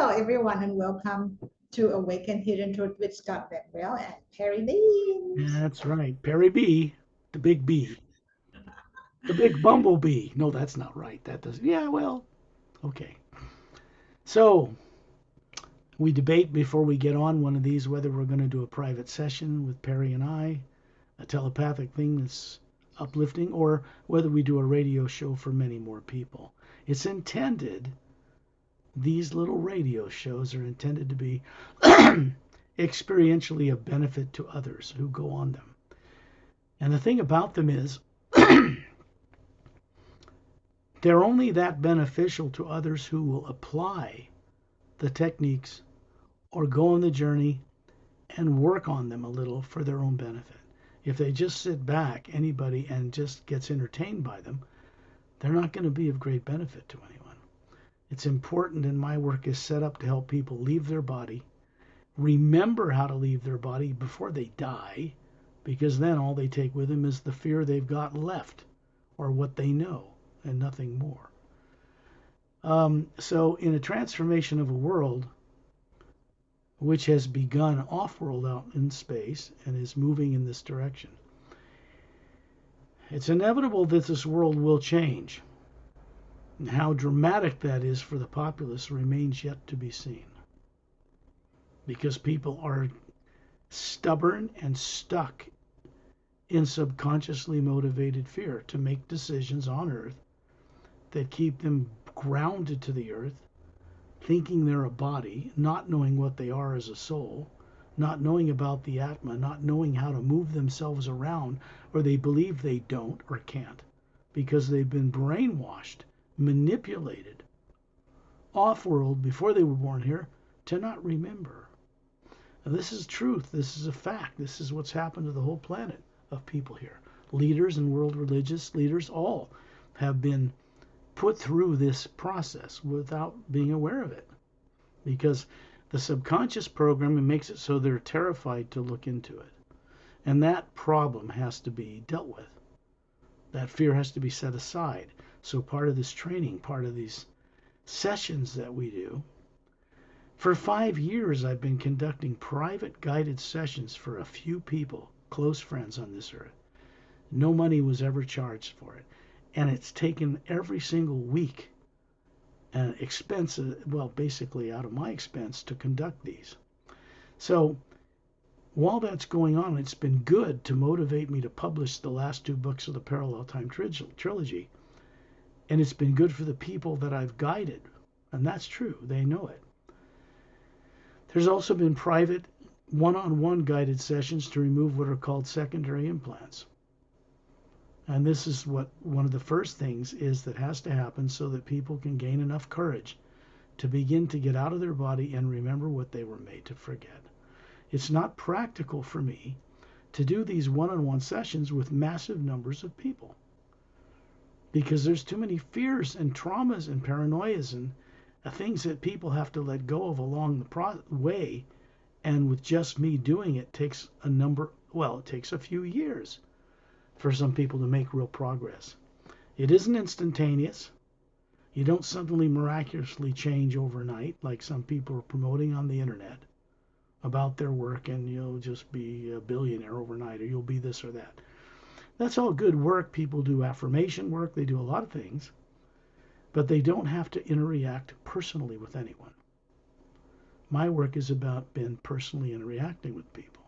Hello, everyone, and welcome to Awaken Hidden Truth with Scott Beckwell and Perry Beans. That's right. Perry B, the big B, the big bumblebee. No, that's not right. That doesn't. Yeah, well, okay. So we debate before we get on one of these whether we're going to do a private session with Perry and I, a telepathic thing that's uplifting, or whether we do a radio show for many more people. It's intended, these little radio shows are intended to be experientially of benefit to others who go on them. And the thing about them is, they're only that beneficial to others who will apply the techniques or go on the journey and work on them a little for their own benefit. If they just sit back, anybody, and just gets entertained by them, they're not going to be of great benefit to anyone. It's important, and my work is set up to help people leave their body, remember how to leave their body before they die, because then all they take with them is the fear they've got left or what they know and nothing more. So, in a transformation of a world which has begun off world out in space and is moving in this direction, it's inevitable that this world will change. And how dramatic that is for the populace remains yet to be seen. Because people are stubborn and stuck in subconsciously motivated fear to make decisions on Earth that keep them grounded to the earth, thinking they're a body, not knowing what they are as a soul, not knowing about the Atma, not knowing how to move themselves around, or they believe they don't or can't because they've been brainwashed, manipulated off world before they were born here to not remember. Now, this is truth. This is a fact. This is what's happened to the whole planet of people here. Leaders and world religious leaders all have been put through this process without being aware of it, because the subconscious program makes it so they're terrified to look into it, and that problem has to be dealt with. That fear has to be set aside. So part of this training, part of these sessions that we do, for 5 years I've been conducting private guided sessions for a few people, close friends on this earth. No money was ever charged for it. And it's taken every single week and expense, well, basically out of my expense to conduct these. So while that's going on, it's been good to motivate me to publish the last 2 books of the Parallel Time Trilogy. And it's been good for the people that I've guided. And that's true. They know it. There's also been private one-on-one guided sessions to remove what are called secondary implants. And this is what one of the first things is that has to happen so that people can gain enough courage to begin to get out of their body and remember what they were made to forget. It's not practical for me to do these one-on-one sessions with massive numbers of people because there's too many fears and traumas and paranoias and things that people have to let go of along the way. And with just me doing it takes it takes a few years for some people to make real progress. It isn't instantaneous. You don't suddenly miraculously change overnight like some people are promoting on the internet about their work and you'll just be a billionaire overnight or you'll be this or that. That's all good work. People do affirmation work. They do a lot of things. But they don't have to interact personally with anyone. My work is about being personally interacting with people.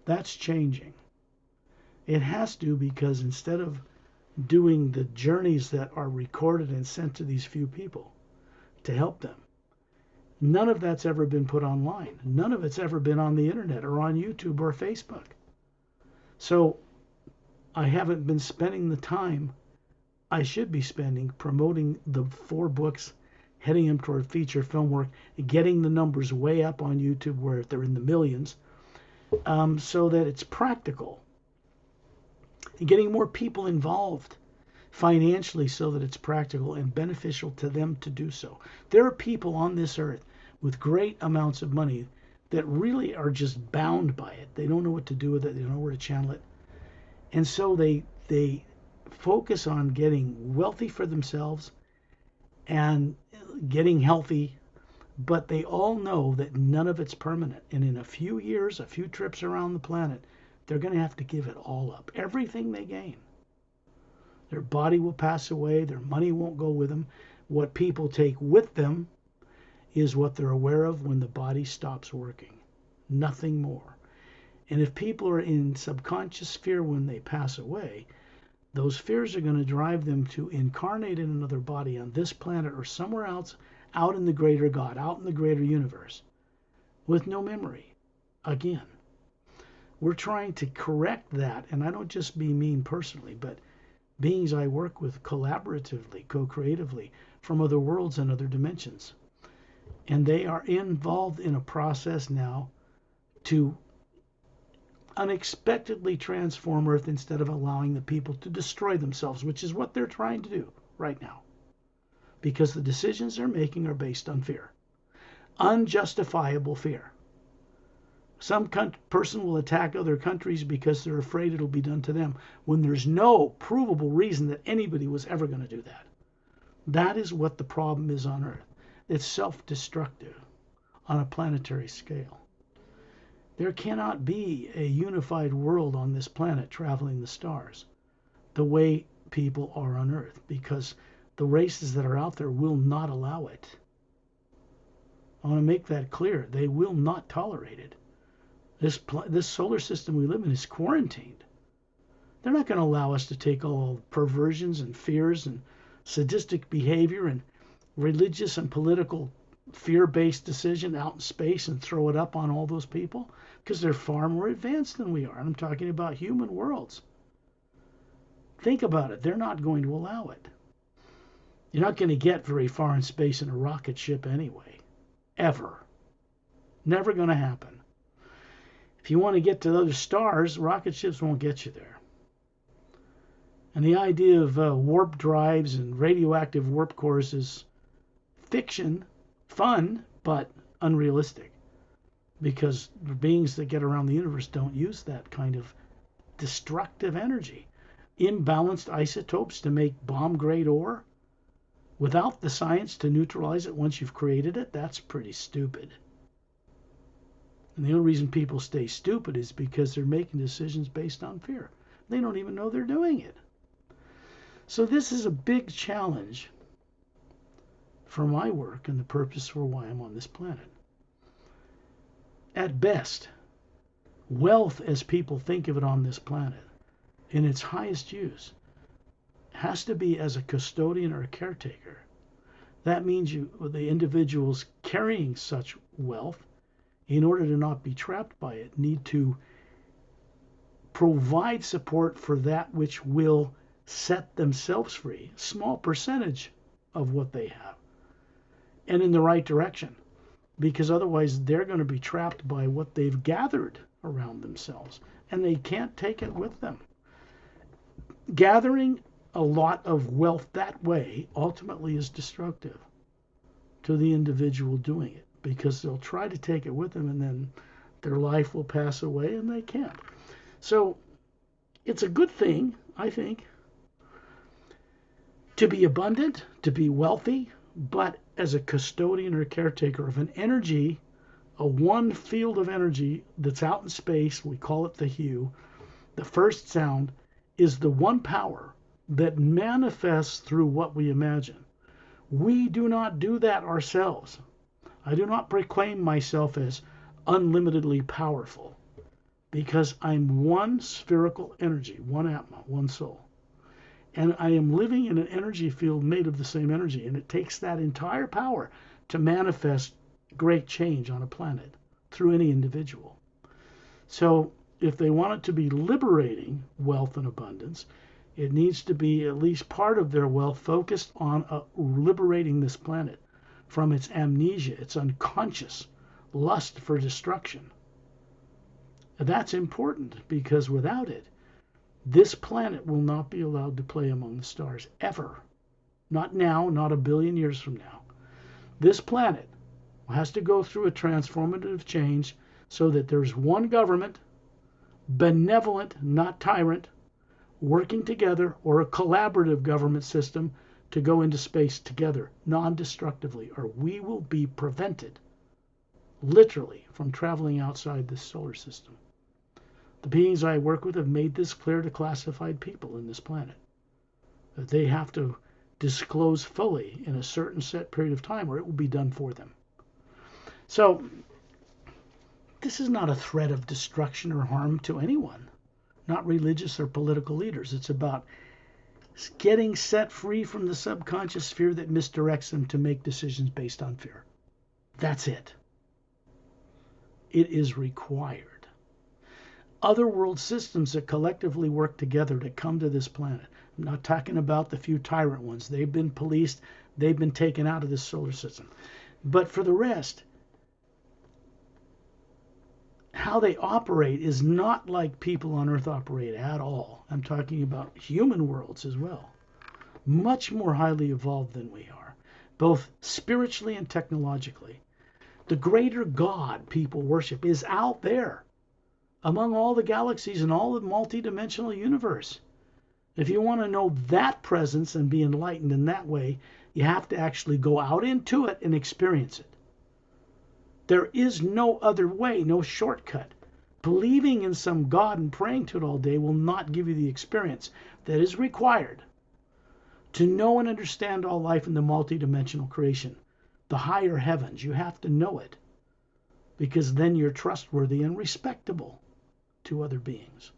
That's changing. It has to, because instead of doing the journeys that are recorded and sent to these few people to help them, none of that's ever been put online. None of it's ever been on the internet or on YouTube or Facebook. So I haven't been spending the time I should be spending promoting the 4 books, heading them toward feature film work, getting the numbers way up on YouTube where they're in the millions, so that it's practical. Getting more people involved financially so that it's practical and beneficial to them to do so. There are people on this earth with great amounts of money that really are just bound by it. They don't know what to do with it. They don't know where to channel it. And so they focus on getting wealthy for themselves and getting healthy but they all know that none of it's permanent. And in a few years, a few trips around the planet, they're going to have to give it all up, everything they gain. Their body will pass away. Their money won't go with them. What people take with them is what they're aware of when the body stops working. Nothing more. And if people are in subconscious fear when they pass away, those fears are going to drive them to incarnate in another body on this planet or somewhere else out in the greater God, out in the greater universe, with no memory. Again, we're trying to correct that, and I don't just mean personally, but beings I work with collaboratively, co-creatively, from other worlds and other dimensions. And they are involved in a process now to unexpectedly transform Earth instead of allowing the people to destroy themselves, which is what they're trying to do right now. Because the decisions they're making are based on fear. Unjustifiable fear. Some person will attack other countries because they're afraid it'll be done to them when there's no provable reason that anybody was ever going to do that. That is what the problem is on Earth. It's self-destructive on a planetary scale. There cannot be a unified world on this planet traveling the stars the way people are on Earth, because the races that are out there will not allow it. I want to make that clear. They will not tolerate it. This solar system we live in is quarantined. They're not going to allow us to take all perversions and fears and sadistic behavior and religious and political fear-based decision out in space and throw it up on all those people, because they're far more advanced than we are. I'm talking about human worlds. Think about it. They're not going to allow it. You're not going to get very far in space in a rocket ship anyway. Ever. Never going to happen. If you want to get to other stars, rocket ships won't get you there. And the idea of warp drives and radioactive warp cores is fiction, fun, but unrealistic. Because the beings that get around the universe don't use that kind of destructive energy. Imbalanced isotopes to make bomb-grade ore without the science to neutralize it once you've created it, that's pretty stupid. And the only reason people stay stupid is because they're making decisions based on fear. They don't even know they're doing it. So this is a big challenge for my work and the purpose for why I'm on this planet. At best, wealth as people think of it on this planet, in its highest use, has to be as a custodian or a caretaker. That means the individuals carrying such wealth, in order to not be trapped by it, need to provide support for that which will set themselves free, small percentage of what they have, and in the right direction, because otherwise they're going to be trapped by what they've gathered around themselves, and they can't take it with them. Gathering a lot of wealth that way ultimately is destructive to the individual doing it, because they'll try to take it with them and then their life will pass away and they can't. So it's a good thing, I think, to be abundant, to be wealthy, but as a custodian or caretaker of an energy, a one field of energy that's out in space, we call it the hue. The first sound is the one power that manifests through what we imagine. We do not do that ourselves. I do not proclaim myself as unlimitedly powerful, because I'm one spherical energy, one Atma, one soul. And I am living in an energy field made of the same energy, and it takes that entire power to manifest great change on a planet through any individual. So if they want it to be liberating wealth and abundance, it needs to be at least part of their wealth focused on liberating this planet from its amnesia, its unconscious lust for destruction. That's important, because without it, this planet will not be allowed to play among the stars ever. Not now, not a billion years from now. This planet has to go through a transformative change so that there's one government, benevolent, not tyrant, working together, or a collaborative government system to go into space together non-destructively, or we will be prevented, literally, from traveling outside this solar system. The beings I work with have made this clear to classified people in this planet, that they have to disclose fully in a certain set period of time, or it will be done for them. So this is not a threat of destruction or harm to anyone, not religious or political leaders. It's about getting set free from the subconscious fear that misdirects them to make decisions based on fear. That's it. It is required. Other world systems that collectively work together to come to this planet. I'm not talking about the few tyrant ones. They've been policed. They've been taken out of this solar system. But for the rest, how they operate is not like people on Earth operate at all. I'm talking about human worlds as well. Much more highly evolved than we are, both spiritually and technologically. The greater God people worship is out there among all the galaxies and all the multidimensional universe. If you want to know that presence and be enlightened in that way, you have to actually go out into it and experience it. There is no other way, no shortcut. Believing in some God and praying to it all day will not give you the experience that is required to know and understand all life in the multidimensional creation, the higher heavens. You have to know it, because then you're trustworthy and respectable to other beings.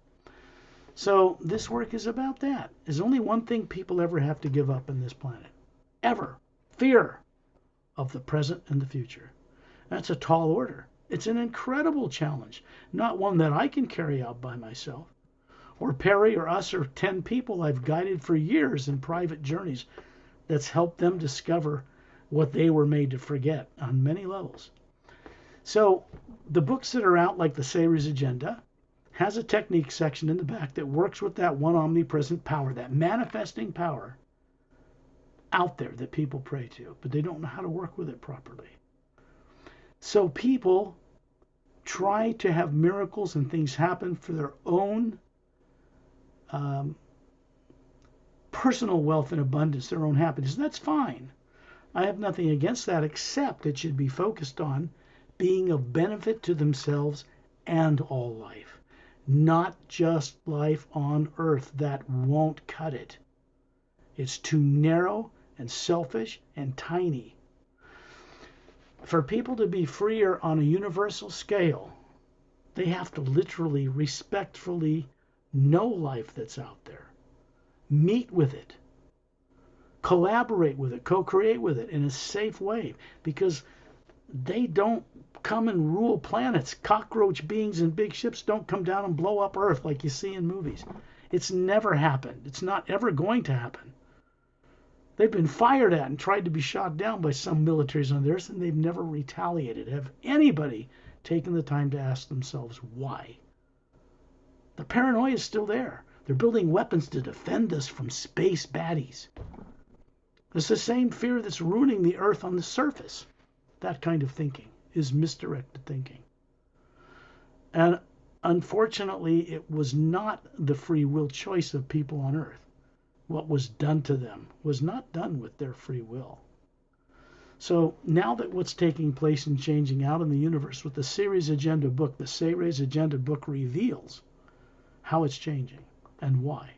So this work is about that. There's only one thing people ever have to give up in this planet. Ever. Fear of the present and the future. That's a tall order. It's an incredible challenge, not one that I can carry out by myself, or Perry or us or 10 people I've guided for years in private journeys that's helped them discover what they were made to forget on many levels. So the books that are out, like the Series Agenda, has a technique section in the back that works with that one omnipresent power, that manifesting power out there that people pray to, but they don't know how to work with it properly. So people try to have miracles and things happen for their own personal wealth and abundance, their own happiness. That's fine. I have nothing against that, except it should be focused on being of benefit to themselves and all life, not just life on Earth. That won't cut it. It's too narrow and selfish and tiny. For people to be freer on a universal scale, they have to literally, respectfully know life that's out there, meet with it, collaborate with it, co-create with it in a safe way, because they don't come and rule planets. Cockroach beings in big ships don't come down and blow up Earth like you see in movies. It's never happened. It's not ever going to happen. They've been fired at and tried to be shot down by some militaries on the Earth, and they've never retaliated. Have anybody taken the time to ask themselves why? The paranoia is still there. They're building weapons to defend us from space baddies. It's the same fear that's ruining the Earth on the surface. That kind of thinking is misdirected thinking. And unfortunately, it was not the free will choice of people on Earth. What was done to them was not done with their free will. So now that what's taking place and changing out in the universe with the Series Agenda book, the Series Agenda book reveals how it's changing and why.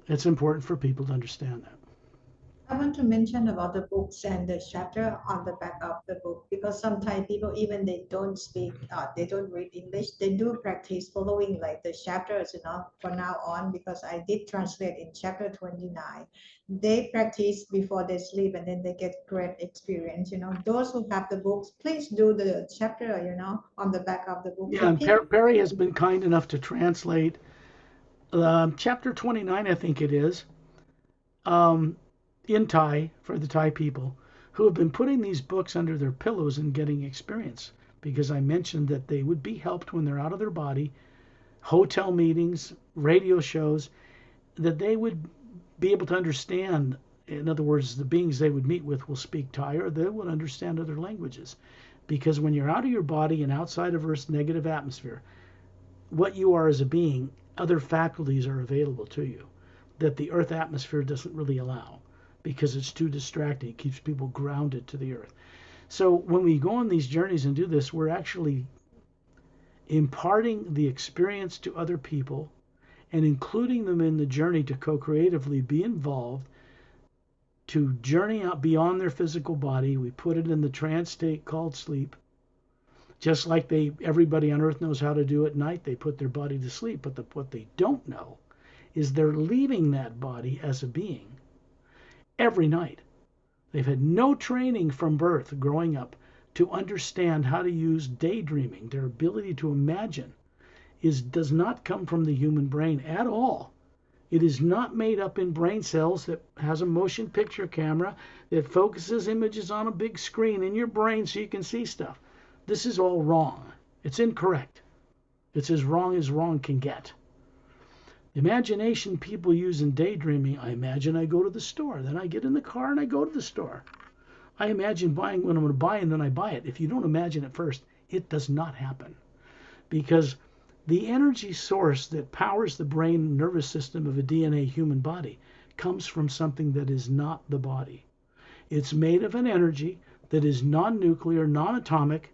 It's important for people to understand that. I want to mention about the books and the chapter on the back of the book, because sometimes people, even they don't speak, they don't read English, they do practice following like the chapters, from now on, because I did translate in chapter 29. They practice before they sleep, and then they get great experience. Those who have the books, please do the chapter, on the back of the book. Yeah, and Perry has been kind enough to translate chapter 29, I think it is, in Thai, for the Thai people who have been putting these books under their pillows and getting experience, because I mentioned that they would be helped when they're out of their body, hotel meetings, radio shows, that they would be able to understand. In other words, the beings they would meet with will speak Thai, or they would understand other languages. Because when you're out of your body and outside of Earth's negative atmosphere, what you are as a being, other faculties are available to you. that the Earth atmosphere doesn't really allow because it's too distracting. It keeps people grounded to the Earth. So when we go on these journeys and do this, we're actually imparting the experience to other people and including them in the journey to co-creatively be involved, to journey out beyond their physical body. We put it in the trance state called sleep. Just like everybody on Earth knows how to do at night, they put their body to sleep. But what they don't know is they're leaving that body as a being every night. They've had no training from birth growing up to understand how to use daydreaming. Their ability to imagine does not come from the human brain at all. It is not made up in brain cells that has a motion picture camera that focuses images on a big screen in your brain so you can see stuff. This is all wrong. It's incorrect. It's as wrong can get. The imagination people use in daydreaming, I imagine I go to the store, then I get in the car and I go to the store. I imagine buying what I'm going to buy and then I buy it. If you don't imagine it first, it does not happen. Because the energy source that powers the brain and nervous system of a DNA human body comes from something that is not the body. It's made of an energy that is non-nuclear, non-atomic,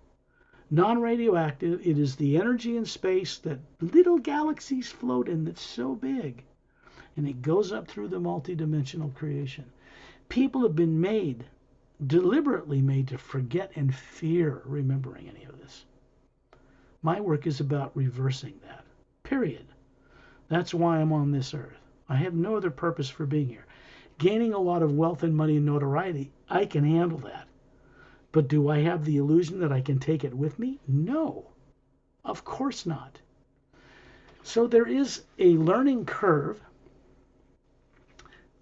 non-radioactive. It is the energy in space that little galaxies float in that's so big. And it goes up through the multidimensional creation. People have been deliberately made to forget and fear remembering any of this. My work is about reversing that, period. That's why I'm on this earth. I have no other purpose for being here. Gaining a lot of wealth and money and notoriety, I can handle that. But do I have the illusion that I can take it with me? No, of course not. So there is a learning curve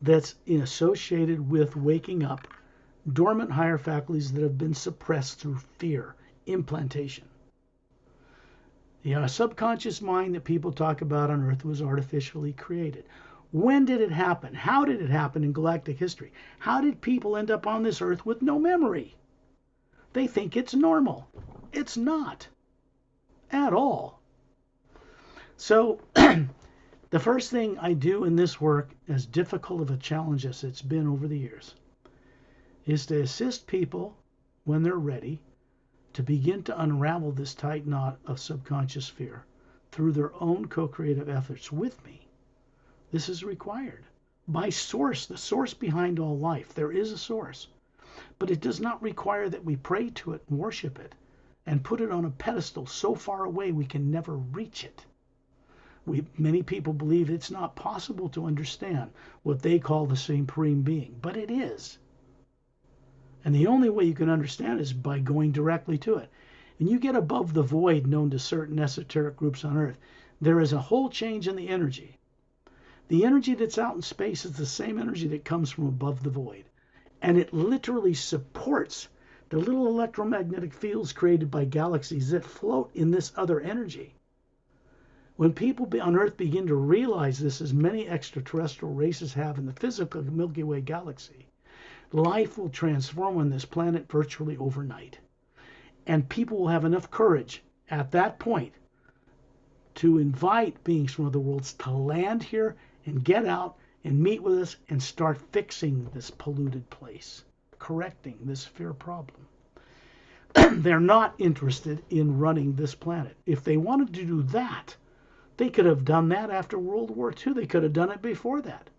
that's associated with waking up dormant higher faculties that have been suppressed through fear, implantation. The subconscious mind that people talk about on Earth was artificially created. When did it happen? How did it happen in galactic history? How did people end up on this Earth with no memory? They think it's normal. It's not at all. So the first thing I do in this work, as difficult of a challenge as it's been over the years, is to assist people when they're ready to begin to unravel this tight knot of subconscious fear through their own co-creative efforts with me. This is required. By source, the source behind all life, there is a source. But it does not require that we pray to it and worship it and put it on a pedestal so far away we can never reach it. Many people believe it's not possible to understand what they call the supreme being, but it is. And the only way you can understand is by going directly to it. And you get above the void known to certain esoteric groups on Earth, there is a whole change in the energy. The energy that's out in space is the same energy that comes from above the void. And it literally supports the little electromagnetic fields created by galaxies that float in this other energy. When people on Earth begin to realize this, as many extraterrestrial races have in the physical Milky Way galaxy, life will transform on this planet virtually overnight. And people will have enough courage at that point to invite beings from other worlds to land here and get out and meet with us and start fixing this polluted place, correcting this fear problem. They're not interested in running this planet. If they wanted to do that, they could have done that after World War II. They could have done it before that.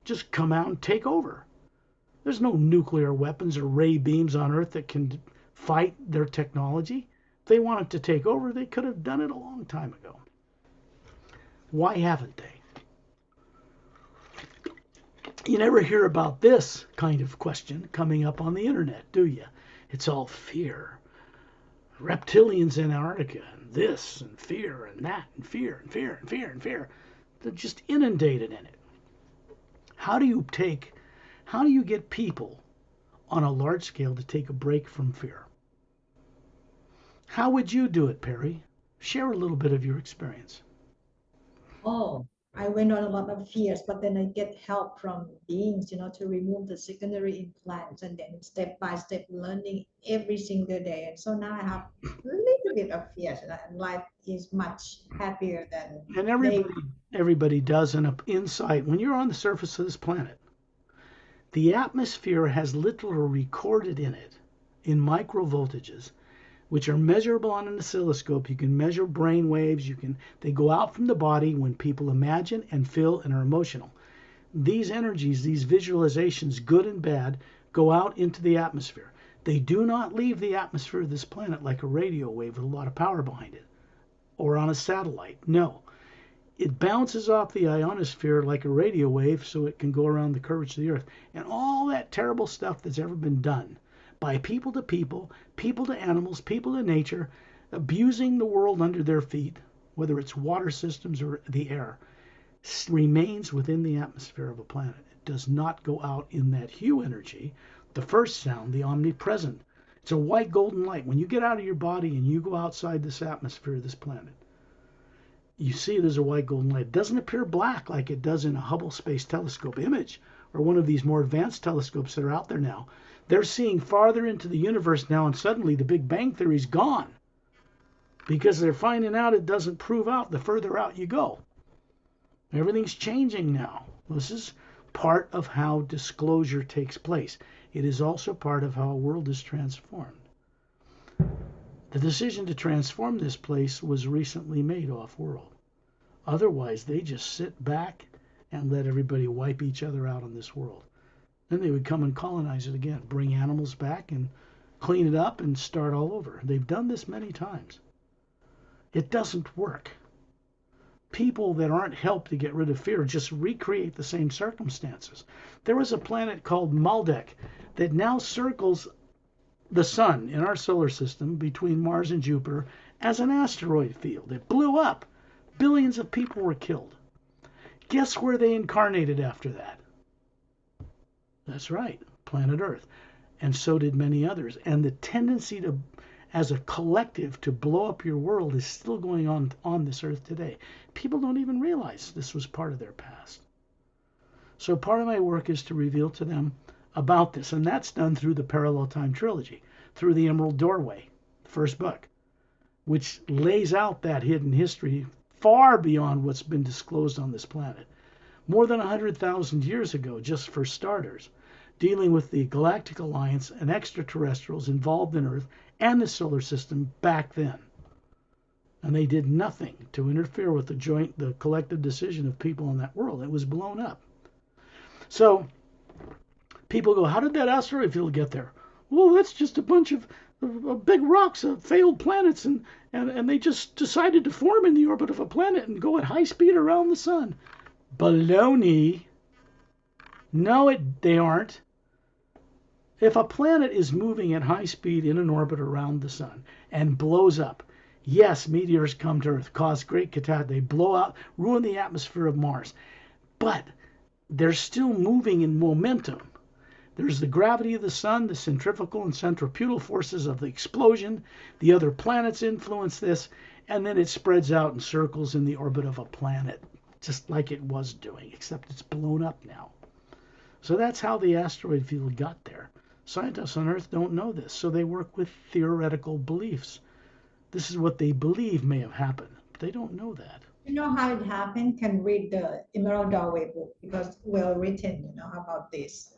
Just come out and take over. There's no nuclear weapons or ray beams on Earth that can fight their technology. If they wanted to take over, they could have done it a long time ago. Why haven't they? You never hear about this kind of question coming up on the internet, do you? It's all fear. Reptilians in Antarctica, and this, and fear, and that, and fear, and fear, and fear, and fear. They're just inundated in it. How do you get people on a large scale to take a break from fear? How would you do it, Perry? Share a little bit of your experience. Oh, I went on a lot of fears, but then I get help from beings, to remove the secondary implants and then step by step learning every single day. And so now I have a little bit of fears and life is much happier than And they. everybody does an insight. When you're on the surface of this planet, the atmosphere has literally recorded in it, in micro voltages, which are measurable on an oscilloscope. You can measure brain waves. They go out from the body when people imagine and feel and are emotional. These energies, these visualizations, good and bad, go out into the atmosphere. They do not leave the atmosphere of this planet like a radio wave with a lot of power behind it or on a satellite. No. It bounces off the ionosphere like a radio wave so it can go around the curvature of the earth. And all that terrible stuff that's ever been done by people to animals, people to nature, abusing the world under their feet, whether it's water systems or the air, remains within the atmosphere of a planet. It does not go out in that hue energy, the first sound, the omnipresent. It's a white golden light. When you get out of your body and you go outside this atmosphere of this planet, you see there's a white golden light. It doesn't appear black like it does in a Hubble Space Telescope image or one of these more advanced telescopes that are out there now. They're seeing farther into the universe now, and suddenly the Big Bang Theory's gone because they're finding out it doesn't prove out the further out you go. Everything's changing now. This is part of how disclosure takes place. It is also part of how a world is transformed. The decision to transform this place was recently made off-world. Otherwise, they just sit back and let everybody wipe each other out on this world. Then they would come and colonize it again, bring animals back and clean it up and start all over. They've done this many times. It doesn't work. People that aren't helped to get rid of fear just recreate the same circumstances. There was a planet called Maldek that now circles the sun in our solar system between Mars and Jupiter as an asteroid field. It blew up. Billions of people were killed. Guess where they incarnated after that? That's right, planet Earth. And so did many others. And the tendency to, as a collective, to blow up your world is still going on this Earth today. People don't even realize this was part of their past. So part of my work is to reveal to them about this, and that's done through the Parallel Time Trilogy, through the Emerald Doorway, the first book, which lays out that hidden history far beyond what's been disclosed on this planet. More than 100,000 years ago, just for starters, dealing with the Galactic Alliance and extraterrestrials involved in Earth and the solar system back then. And they did nothing to interfere with the collective decision of people in that world. It was blown up. So people go, how did that asteroid field get there? Well, that's just a bunch of big rocks, failed planets, and they just decided to form in the orbit of a planet and go at high speed around the sun. Baloney. No, they aren't. If a planet is moving at high speed in an orbit around the sun and blows up, yes, meteors come to Earth, cause great catastrophe. They blow out, ruin the atmosphere of Mars. But they're still moving in momentum. There's the gravity of the sun, the centrifugal and centripetal forces of the explosion. The other planets influence this, and then it spreads out in circles in the orbit of a planet, just like it was doing, except it's blown up now. So that's how the asteroid field got there. Scientists on Earth don't know this, so they work with theoretical beliefs. This is what they believe may have happened, but they don't know that. You know how it happened? Can read the Emerald Doorway book because well written, about this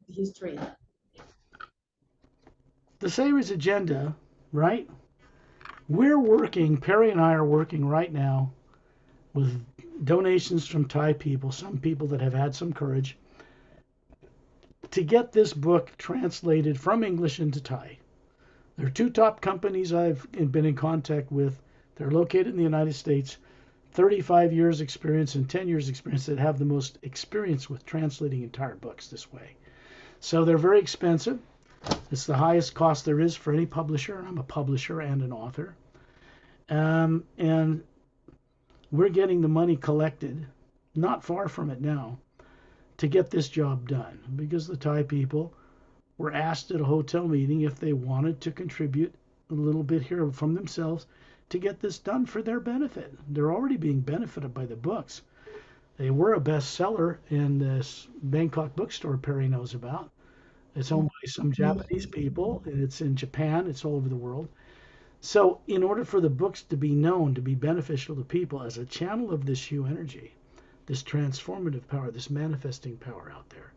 history. The Savior's Agenda, right? Perry and I are working right now with donations from Thai people, some people that have had some courage, to get this book translated from English into Thai. There are two top companies I've been in contact with. They're located in the United States, 35 years experience and 10 years experience that have the most experience with translating entire books this way. So they're very expensive. It's the highest cost there is for any publisher. I'm a publisher and an author. And we're getting the money collected, not far from it now, to get this job done, because the Thai people were asked at a hotel meeting if they wanted to contribute a little bit here from themselves to get this done for their benefit. They're already being benefited by the books. They were a bestseller in this Bangkok bookstore Perry knows about. It's owned by some Japanese people, and it's in Japan, it's all over the world. So, in order for the books to be known, to be beneficial to people as a channel of this hue energy, this transformative power, this manifesting power out there,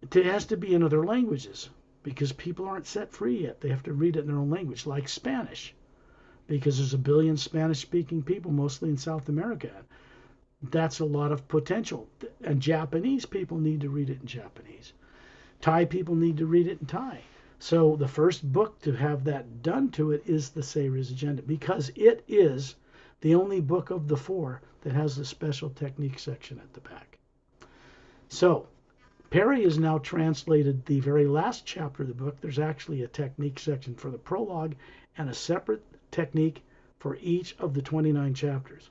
it has to be in other languages because people aren't set free yet. They have to read it in their own language, like Spanish, because there's a billion Spanish-speaking people, mostly in South America. That's a lot of potential. And Japanese people need to read it in Japanese. Thai people need to read it in Thai. So the first book to have that done to it is the Sayers Agenda, because it is the only book of the 4 that has the special technique section at the back. So Perry has now translated the very last chapter of the book. There's actually a technique section for the prologue and a separate technique for each of the 29 chapters.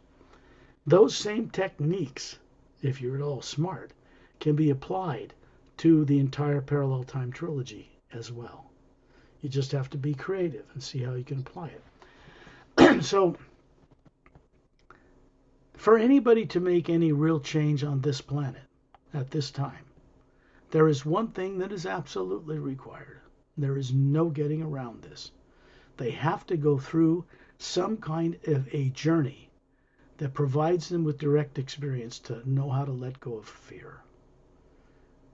Those same techniques, if you're at all smart, can be applied to the entire parallel time trilogy as well. You just have to be creative and see how you can apply it. So, for anybody to make any real change on this planet at this time, there is one thing that is absolutely required. There is no getting around this. They have to go through some kind of a journey that provides them with direct experience to know how to let go of fear.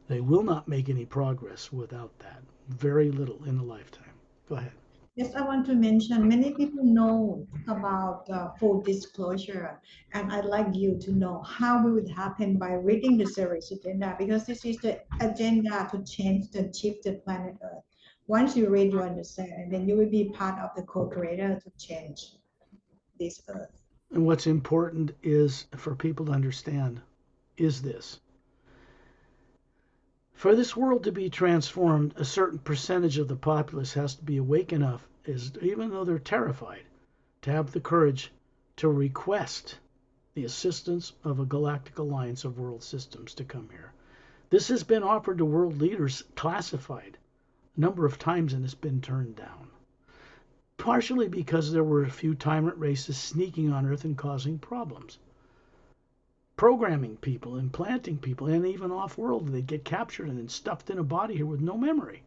They will not make any progress without that. Very little in a lifetime. Go ahead. Yes, I want to mention many people know about full disclosure, and I'd like you to know how it would happen by reading the series agenda, because this is the agenda to change and shift the planet Earth. Once you read, you understand, and then you will be part of the co-creator to change this Earth. And what's important is for people to understand is this. For this world to be transformed, a certain percentage of the populace has to be awake enough, even though they're terrified, to have the courage to request the assistance of a galactic alliance of world systems to come here. This has been offered to world leaders, classified a number of times, and it's been turned down. Partially because there were a few tyrant races sneaking on Earth and causing problems. Programming people, implanting people, and even off-world. They'd get captured and then stuffed in a body here with no memory.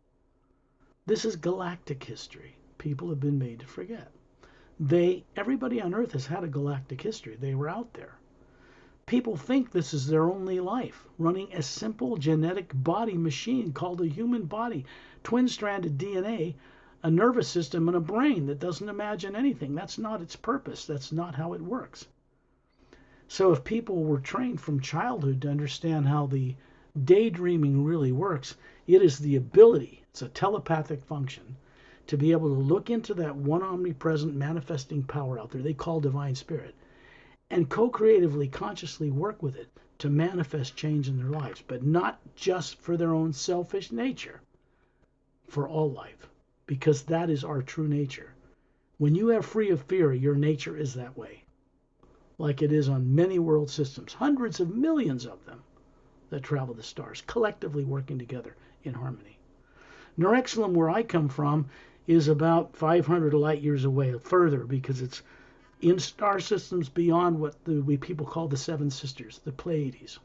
This is galactic history. People have been made to forget. Everybody on Earth has had a galactic history. They were out there. People think this is their only life, running a simple genetic body machine called a human body, twin-stranded DNA, a nervous system, and a brain that doesn't imagine anything. That's not its purpose. That's not how it works. So if people were trained from childhood to understand how the daydreaming really works, it is the ability, it's a telepathic function, to be able to look into that one omnipresent manifesting power out there they call divine spirit, and co-creatively, consciously work with it to manifest change in their lives, but not just for their own selfish nature, for all life, because that is our true nature. When you have free of fear, your nature is that way, like it is on many world systems, hundreds of millions of them that travel the stars, collectively working together in harmony. Norexilum, where I come from, is about 500 light years away, further, because it's in star systems beyond what we people call the Seven Sisters, the Pleiades.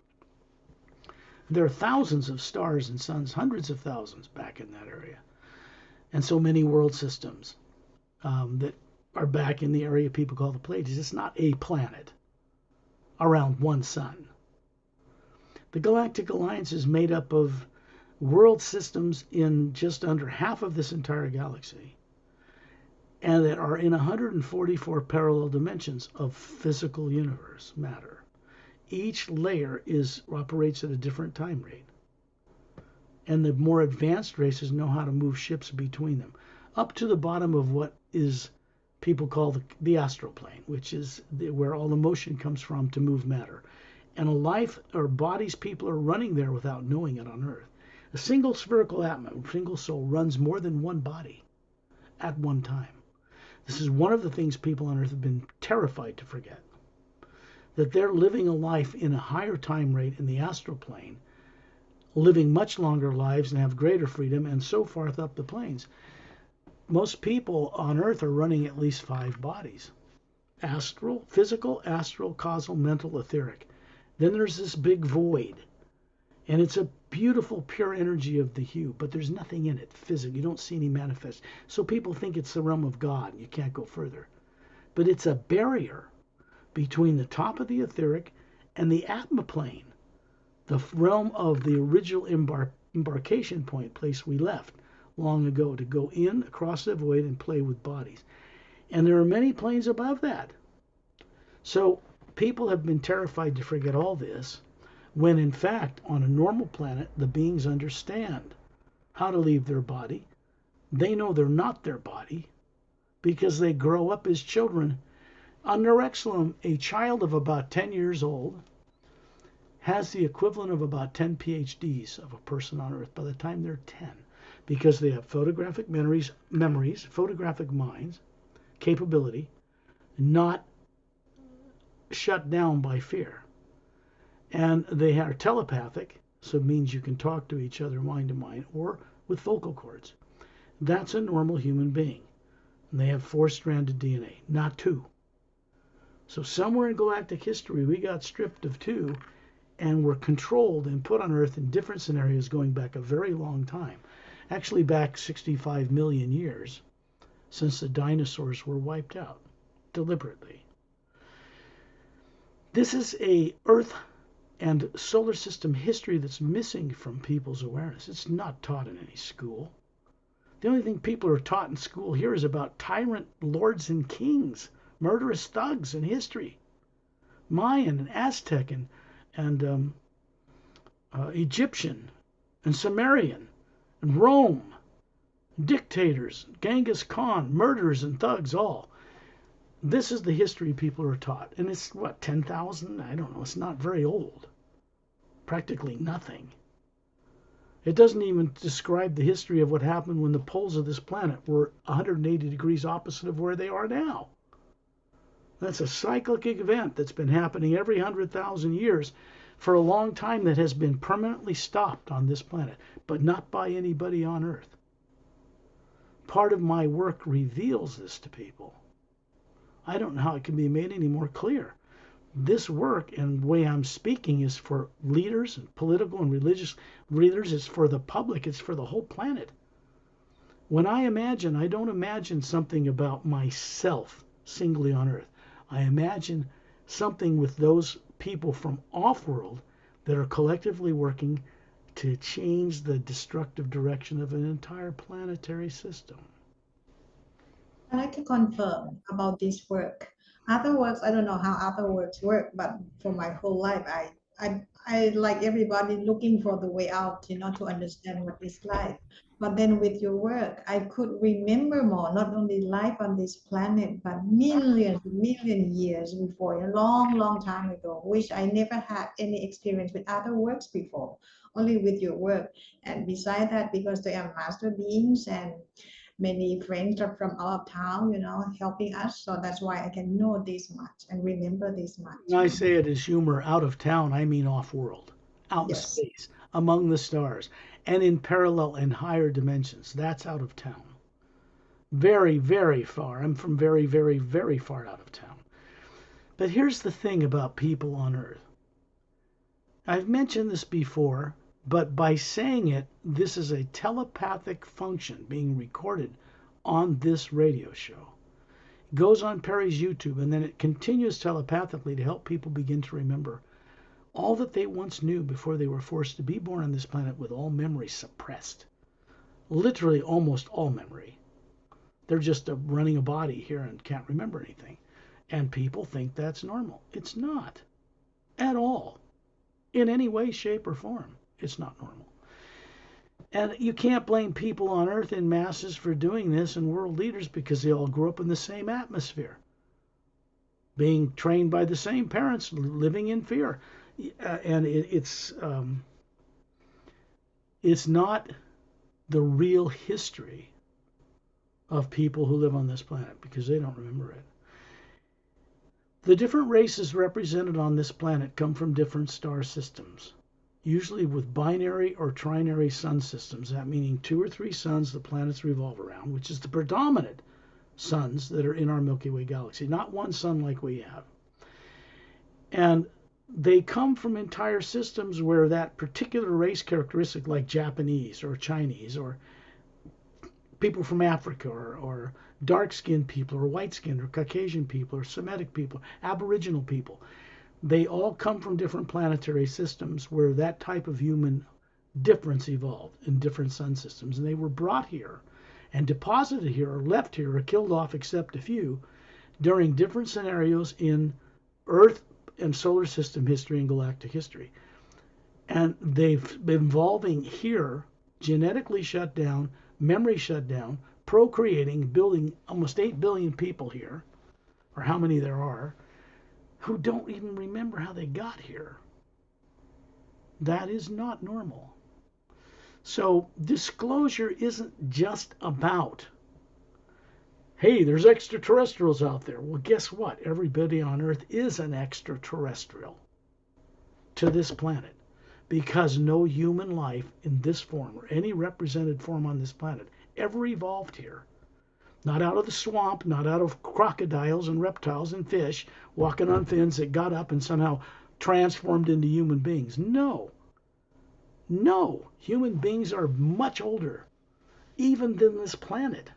There are thousands of stars and suns, hundreds of thousands back in that area, and so many world systems that are back in the area people call the Pleiades. It's not a planet around one sun. The Galactic Alliance is made up of world systems in just under half of this entire galaxy, and that are in 144 parallel dimensions of physical universe matter. Each layer operates at a different time rate, and the more advanced races know how to move ships between them, up to the bottom of what is people call the astral plane, which is where all the motion comes from to move matter. And a life or bodies people are running there without knowing it on Earth. A single spherical atom, a single soul, runs more than one body at one time. This is one of the things people on Earth have been terrified to forget, that they're living a life in a higher time rate in the astral plane, living much longer lives and have greater freedom, and so forth up the planes. Most people on Earth are running at least 5 bodies. Astral, physical, astral, causal, mental, etheric. Then there's this big void. And it's a beautiful, pure energy of the hue, but there's nothing in it physically. You don't see any manifest. So people think it's the realm of God. You can't go further. But it's a barrier between the top of the etheric and the atma plane, the realm of the original embarkation point place we left long ago to go in across the void and play with bodies. And there are many planes above that. So people have been terrified to forget all this, when in fact, on a normal planet, the beings understand how to leave their body. They know they're not their body because they grow up as children. On Nerexalum, a child of about 10 years old has the equivalent of about 10 PhDs of a person on Earth by the time they're 10, because they have photographic memories, photographic minds, capability, not shut down by fear. And they are telepathic, so it means you can talk to each other mind to mind, or with vocal cords. That's a normal human being. And they have 4-stranded DNA, not 2. So somewhere in galactic history, we got stripped of 2 and were controlled and put on Earth in different scenarios going back a very long time. Actually back 65 million years, since the dinosaurs were wiped out deliberately. This is a Earth and solar system history that's missing from people's awareness. It's not taught in any school. The only thing people are taught in school here is about tyrant lords and kings, murderous thugs in history, Mayan and Aztec and Egyptian and Sumerian and Rome, dictators, Genghis Khan, murderers and thugs all. This is the history people are taught. And it's, what, 10,000? I don't know. It's not very old. Practically nothing. It doesn't even describe the history of what happened when the poles of this planet were 180 degrees opposite of where they are now. That's a cyclic event that's been happening every 100,000 years for a long time, that has been permanently stopped on this planet, but not by anybody on Earth. Part of my work reveals this to people. I don't know how it can be made any more clear. This work and the way I'm speaking is for leaders and political and religious leaders. It's for the public. It's for the whole planet. When I imagine, I don't imagine something about myself singly on Earth. I imagine something with those people from off-world that are collectively working to change the destructive direction of an entire planetary system. I'd like to confirm about this work. Other works, I don't know how other works work, but for my whole life, I like everybody looking for the way out, to understand what it's like. But then with your work, I could remember more, not only life on this planet, but million years before, a long, long time ago, which I never had any experience with other works before, only with your work. And beside that, because they are master beings and many friends are from out of town, helping us. So that's why I can know this much and remember this When much. I say it as humor, out of town, I mean off-world, out in Yes. space, among the stars, and in parallel and higher dimensions. That's out of town. Very, very far. I'm from very, very, very far out of town. But here's the thing about people on Earth. I've mentioned this before, but by saying it, this is a telepathic function being recorded on this radio show. It goes on Perry's YouTube, and then it continues telepathically to help people begin to remember all that they once knew before they were forced to be born on this planet with all memory suppressed. Literally almost all memory. They're just running a body here and can't remember anything. And people think that's normal. It's not at all. In any way, shape, or form. It's not normal. And you can't blame people on Earth in masses for doing this, and world leaders, because they all grew up in the same atmosphere, being trained by the same parents, living in fear. And it's not the real history of people who live on this planet, because they don't remember it. The different races represented on this planet come from different star systems, usually with binary or trinary sun systems, that meaning 2 or 3 suns the planets revolve around, which is the predominant suns that are in our Milky Way galaxy, not one sun like we have. And they come from entire systems where that particular race characteristic, like Japanese or Chinese or people from Africa or dark-skinned people or white-skinned or Caucasian people or Semitic people, Aboriginal people, they all come from different planetary systems where that type of human difference evolved in different sun systems. And they were brought here and deposited here or left here or killed off, except a few, during different scenarios in Earth and solar system history and galactic history. And they've been evolving here, genetically shut down, memory shut down, procreating, building almost 8 billion people here, or how many there are, who don't even remember how they got here. That is not normal. So disclosure isn't just about, hey, there's extraterrestrials out there. Well, guess what? Everybody on Earth is an extraterrestrial to this planet, because no human life in this form or any represented form on this planet ever evolved here. Not out of the swamp, not out of crocodiles and reptiles and fish walking on fins that got up and somehow transformed into human beings. No. No. Human beings are much older, even than this planet,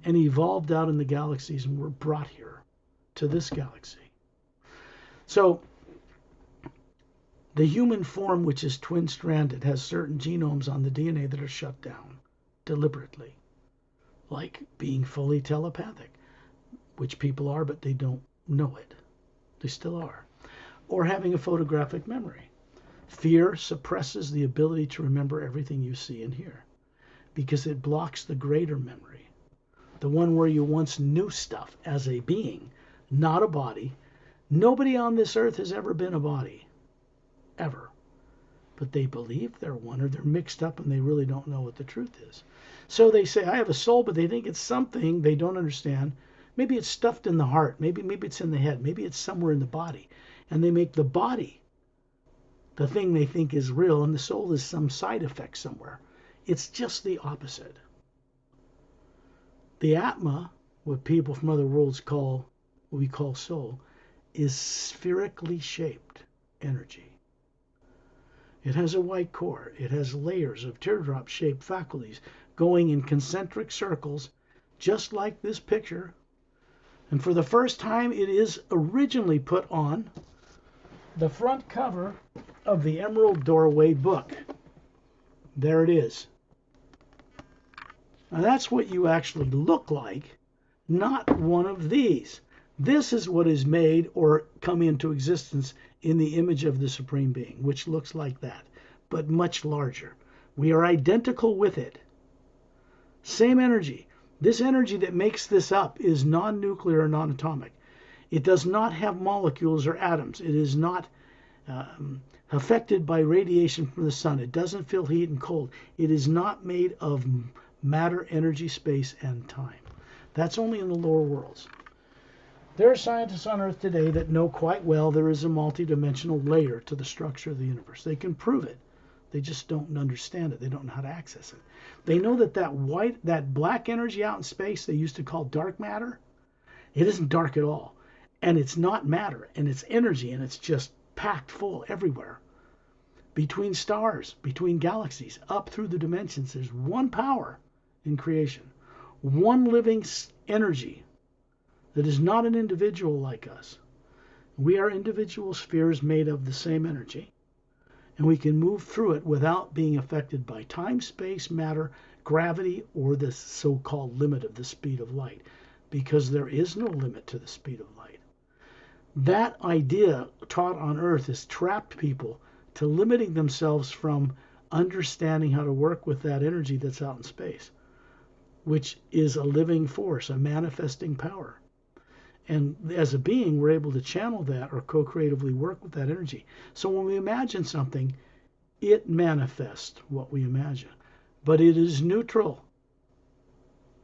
and evolved out in the galaxies and were brought here to this galaxy. So the human form, which is twin-stranded, has certain genomes on the DNA that are shut down deliberately, like being fully telepathic, which people are, but they don't know it. They still are. Or having a photographic memory. Fear suppresses the ability to remember everything you see and hear because it blocks the greater memory, the one where you once knew stuff as a being, not a body. Nobody on this earth has ever been a body, ever. But they believe they're one, or they're mixed up and they really don't know what the truth is. So they say, I have a soul, but they think it's something they don't understand. Maybe it's stuffed in the heart. Maybe it's in the head. Maybe it's somewhere in the body. And they make the body the thing they think is real, and the soul is some side effect somewhere. It's just the opposite. The Atma, what people from other worlds call, what we call soul, is spherically shaped energy. It has a white core. It has layers of teardrop-shaped faculties going in concentric circles, just like this picture. And for the first time, it is originally put on the front cover of the Emerald Doorway book. There it is. Now that's what you actually look like, not one of these. This is what is made or come into existence in the image of the Supreme Being, which looks like that, but much larger. We are identical with it. Same energy. This energy that makes this up is non-nuclear or non-atomic. It does not have molecules or atoms. It is not affected by radiation from the sun. It doesn't feel heat and cold. It is not made of matter, energy, space, and time. That's only in the lower worlds. There are scientists on Earth today that know quite well there is a multidimensional layer to the structure of the universe. They can prove it. They just don't understand it. They don't know how to access it. They know that that black energy out in space they used to call dark matter, it isn't dark at all. And it's not matter, and it's energy, and it's just packed full everywhere. Between stars, between galaxies, up through the dimensions, there's one power in creation, one living energy that is not an individual like us. We are individual spheres made of the same energy, and we can move through it without being affected by time, space, matter, gravity, or the so-called limit of the speed of light, because there is no limit to the speed of light. That idea taught on Earth has trapped people to limiting themselves from understanding how to work with that energy that's out in space, which is a living force, a manifesting power. And as a being, we're able to channel that or co-creatively work with that energy. So when we imagine something, it manifests what we imagine. But it is neutral.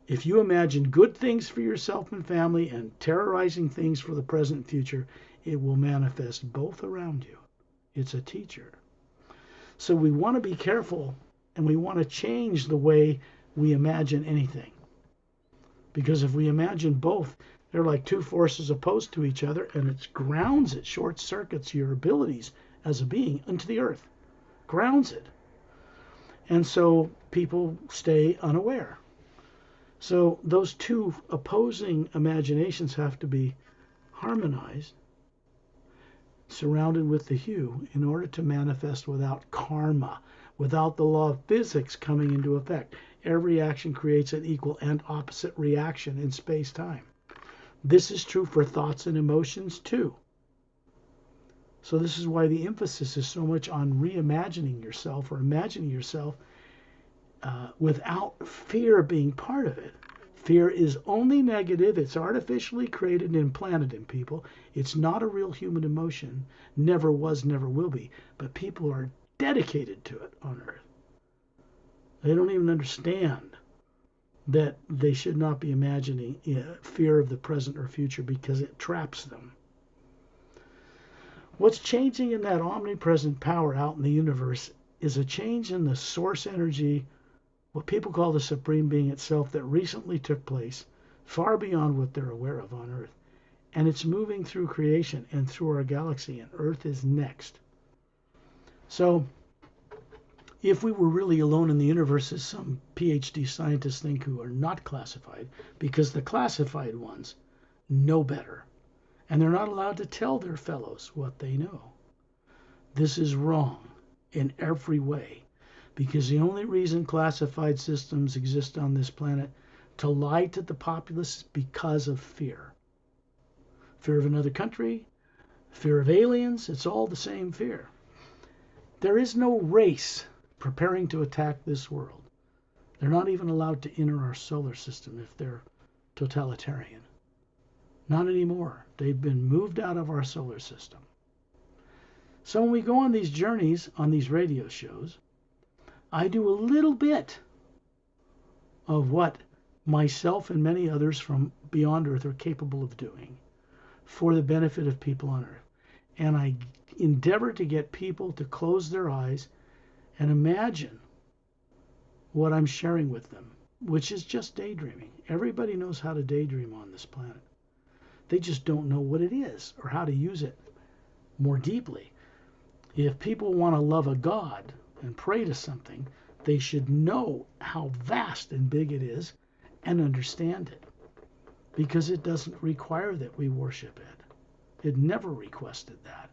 If you imagine good things for yourself and family and terrorizing things for the present and future, it will manifest both around you. It's a teacher. So we want to be careful, and we want to change the way we imagine anything. Because if we imagine both, They're like two forces opposed to each other, and it grounds it, short circuits your abilities as a being into the earth, grounds it. And so people stay unaware. So those two opposing imaginations have to be harmonized, surrounded with the hue, in order to manifest without karma, without the law of physics coming into effect. Every action creates an equal and opposite reaction in space-time. This is true for thoughts and emotions too. So this is why the emphasis is so much on reimagining yourself, or imagining yourself without fear being part of it. Fear is only negative. It's artificially created and implanted in people. It's not a real human emotion. Never was, never will be. But people are dedicated to it on Earth. They don't even understand that they should not be imagining fear of the present or future, because it traps them. What's changing in that omnipresent power out in the universe is a change in the source energy, what people call the Supreme Being itself, that recently took place, far beyond what they're aware of on Earth. And it's moving through creation and through our galaxy, and Earth is next. So if we were really alone in the universe, as some PhD scientists think, who are not classified, because the classified ones know better, and they're not allowed to tell their fellows what they know. This is wrong in every way, because the only reason classified systems exist on this planet to lie to the populace is because of fear. Fear of another country, fear of aliens, it's all the same fear. There is no race preparing to attack this world. They're not even allowed to enter our solar system if they're totalitarian. Not anymore. They've been moved out of our solar system. So when we go on these journeys, on these radio shows, I do a little bit of what myself and many others from beyond Earth are capable of doing for the benefit of people on Earth. And I endeavor to get people to close their eyes and imagine what I'm sharing with them, which is just daydreaming. Everybody knows how to daydream on this planet. They just don't know what it is or how to use it more deeply. If people want to love a God and pray to something, they should know how vast and big it is and understand it, because it doesn't require that we worship it. It never requested that.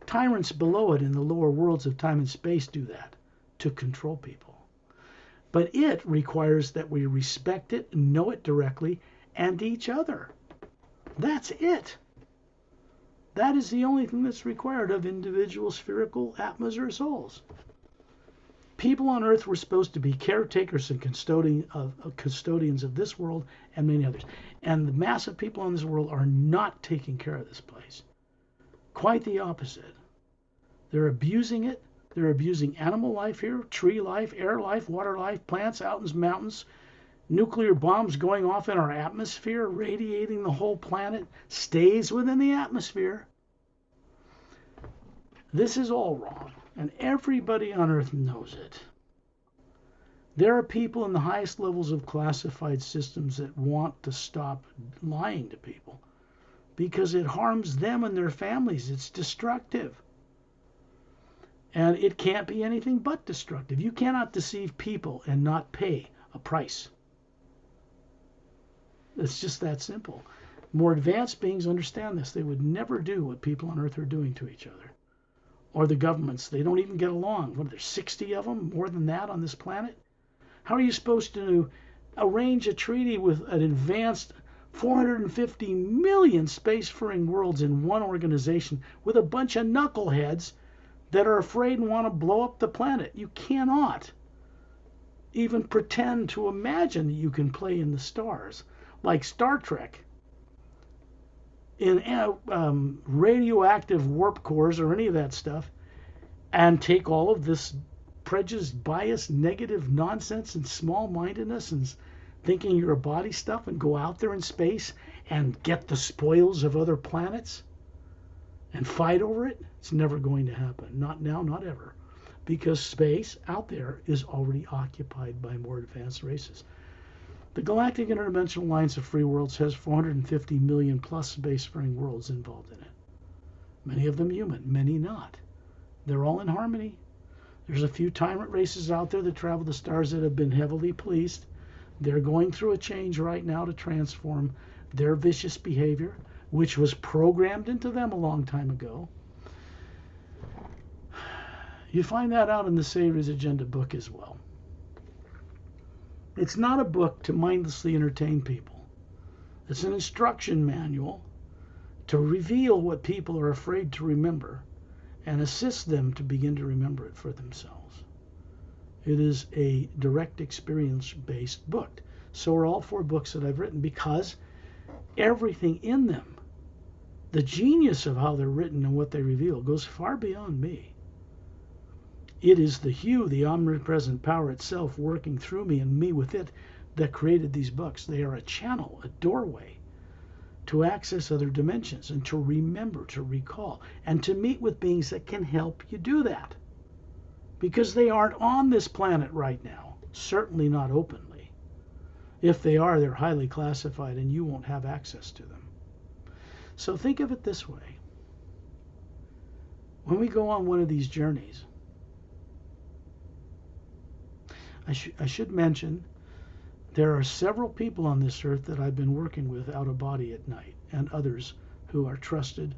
Tyrants below it in the lower worlds of time and space do that to control people. But it requires that we respect it, know it directly, and each other. That's it. That is the only thing that's required of individual spherical atmas or souls. People on Earth were supposed to be caretakers and custodians of this world and many others. And the mass of people on this world are not taking care of this place. Quite the opposite. They're abusing it. They're abusing animal life here, tree life, air life, water life, plants out in the mountains, nuclear bombs going off in our atmosphere, radiating the whole planet, stays within the atmosphere. This is all wrong, and everybody on Earth knows it. There are people in the highest levels of classified systems that want to stop lying to people because it harms them and their families. It's destructive. And it can't be anything but destructive. You cannot deceive people and not pay a price. It's just that simple. More advanced beings understand this. They would never do what people on Earth are doing to each other. Or the governments. They don't even get along. What, there's 60 of them? More than that on this planet? How are you supposed to arrange a treaty with an advanced 450 million spacefaring worlds in one organization with a bunch of knuckleheads that are afraid and want to blow up the planet? You cannot even pretend to imagine that you can play in the stars like Star Trek in radioactive warp cores or any of that stuff, and take all of this prejudice, bias, negative nonsense and small-mindedness and thinking you're a body stuff and go out there in space and get the spoils of other planets and fight over it? It's never going to happen. Not now, not ever. Because space out there is already occupied by more advanced races. The Galactic Interdimensional Alliance of Free Worlds has 450 million plus spacefaring worlds involved in it. Many of them human, many not. They're all in harmony. There's a few tyrant races out there that travel the stars that have been heavily policed. They're going through a change right now to transform their vicious behavior, which was programmed into them a long time ago. You find that out in the Savior's Agenda book as well. It's not a book to mindlessly entertain people. It's an instruction manual to reveal what people are afraid to remember and assist them to begin to remember it for themselves. It is a direct experience-based book. So are all 4 books that I've written, because everything in them, the genius of how they're written and what they reveal, goes far beyond me. It is the hue, the omnipresent power itself working through me and me with it, that created these books. They are a channel, a doorway to access other dimensions and to remember, to recall, and to meet with beings that can help you do that. Because they aren't on this planet right now, certainly not openly. If they are, they're highly classified and you won't have access to them. So think of it this way. When we go on one of these journeys, I should mention there are several people on this earth that I've been working with out of body at night, and others who are trusted,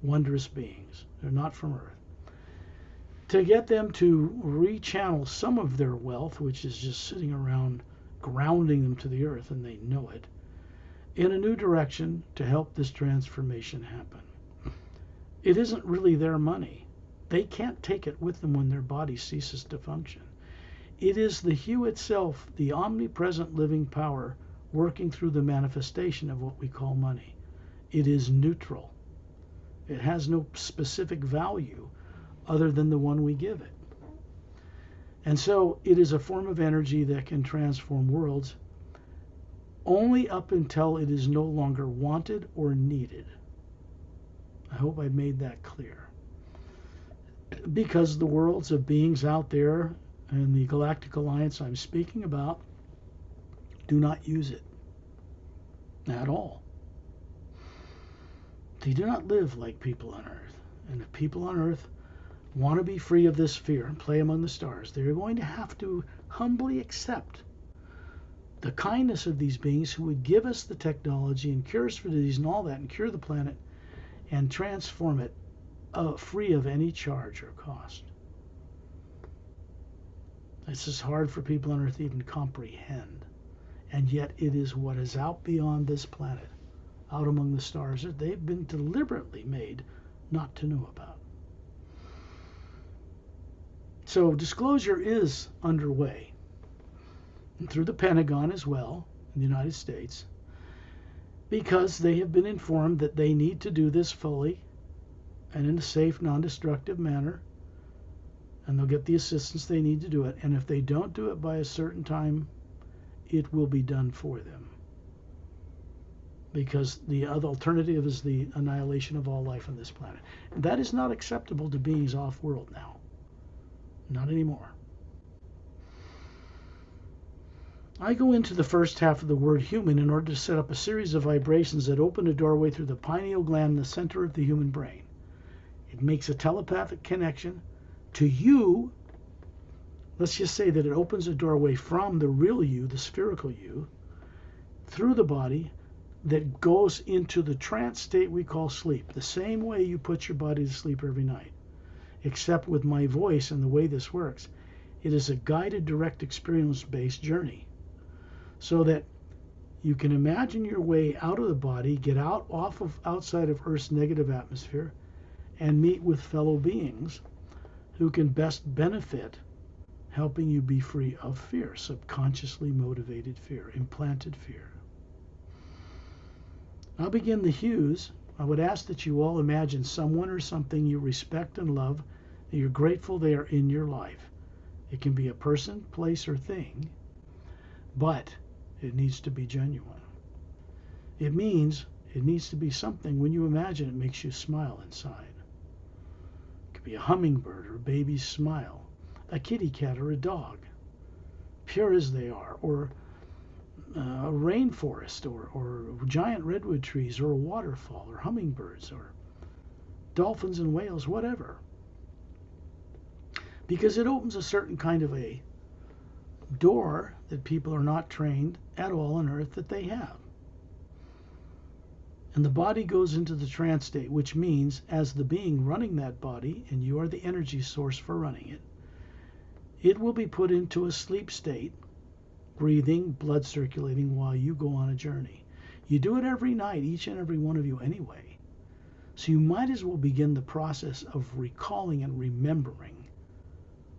wondrous beings. They're not from Earth. To get them to rechannel some of their wealth, which is just sitting around grounding them to the earth, and they know it, in a new direction to help this transformation happen. It isn't really their money. They can't take it with them when their body ceases to function. It is the hue itself, the omnipresent living power, working through the manifestation of what we call money. It is neutral. It has no specific value other than the one we give it. And so it is a form of energy that can transform worlds only up until it is no longer wanted or needed. I hope I made that clear. Because the worlds of beings out there and the Galactic Alliance I'm speaking about do not use it at all. They do not live like people on Earth. And if people on Earth want to be free of this fear and play among the stars, they're going to have to humbly accept the kindness of these beings who would give us the technology and cures for disease and all that, and cure the planet and transform it free of any charge or cost. This is hard for people on Earth to even comprehend. And yet it is what is out beyond this planet, out among the stars, that they've been deliberately made not to know about. So disclosure is underway. And through the Pentagon as well, in the United States, because they have been informed that they need to do this fully and in a safe, non-destructive manner, and they'll get the assistance they need to do it. And if they don't do it by a certain time, it will be done for them. Because the other alternative is the annihilation of all life on this planet. And that is not acceptable to beings off-world now. Not anymore. I go into the first half of the word human in order to set up a series of vibrations that open a doorway through the pineal gland in the center of the human brain. It makes a telepathic connection to you. Let's just say that it opens a doorway from the real you, the spherical you, through the body that goes into the trance state we call sleep. The same way you put your body to sleep every night, except with my voice and the way this works. It is a guided, direct experience-based journey. So that you can imagine your way out of the body, get out outside of Earth's negative atmosphere, and meet with fellow beings who can best benefit helping you be free of fear, subconsciously motivated fear, implanted fear. I'll begin the hues. I would ask that you all imagine someone or something you respect and love, that you're grateful they are in your life. It can be a person, place, or thing, but it needs to be genuine. It means it needs to be something, when you imagine it, makes you smile inside. It could be a hummingbird or a baby's smile, a kitty cat or a dog, pure as they are, or a rainforest or giant redwood trees or a waterfall or hummingbirds or dolphins and whales, whatever. Because it opens a certain kind of a door that people are not trained at all on earth that they have. And the body goes into the trance state, which means as the being running that body, and you are the energy source for running it, it will be put into a sleep state, breathing, blood circulating while you go on a journey. You do it every night, each and every one of you anyway. So you might as well begin the process of recalling and remembering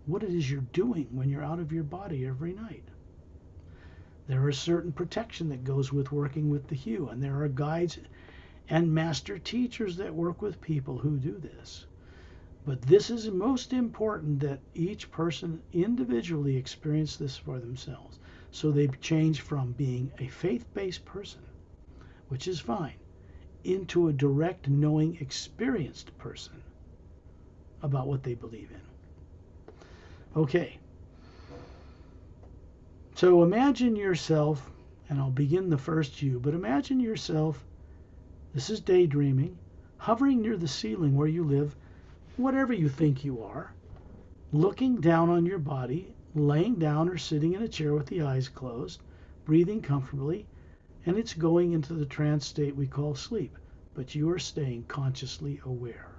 what it is you're doing when you're out of your body every night. There is certain protection that goes with working with the hue, and there are guides and master teachers that work with people who do this. But this is most important that each person individually experience this for themselves. So they change from being a faith-based person, which is fine, into a direct, knowing, experienced person about what they believe in. Okay. So imagine yourself, and I'll begin the first you, but imagine yourself, this is daydreaming, hovering near the ceiling where you live, whatever you think you are, looking down on your body, laying down or sitting in a chair with the eyes closed, breathing comfortably, and it's going into the trance state we call sleep, but you are staying consciously aware.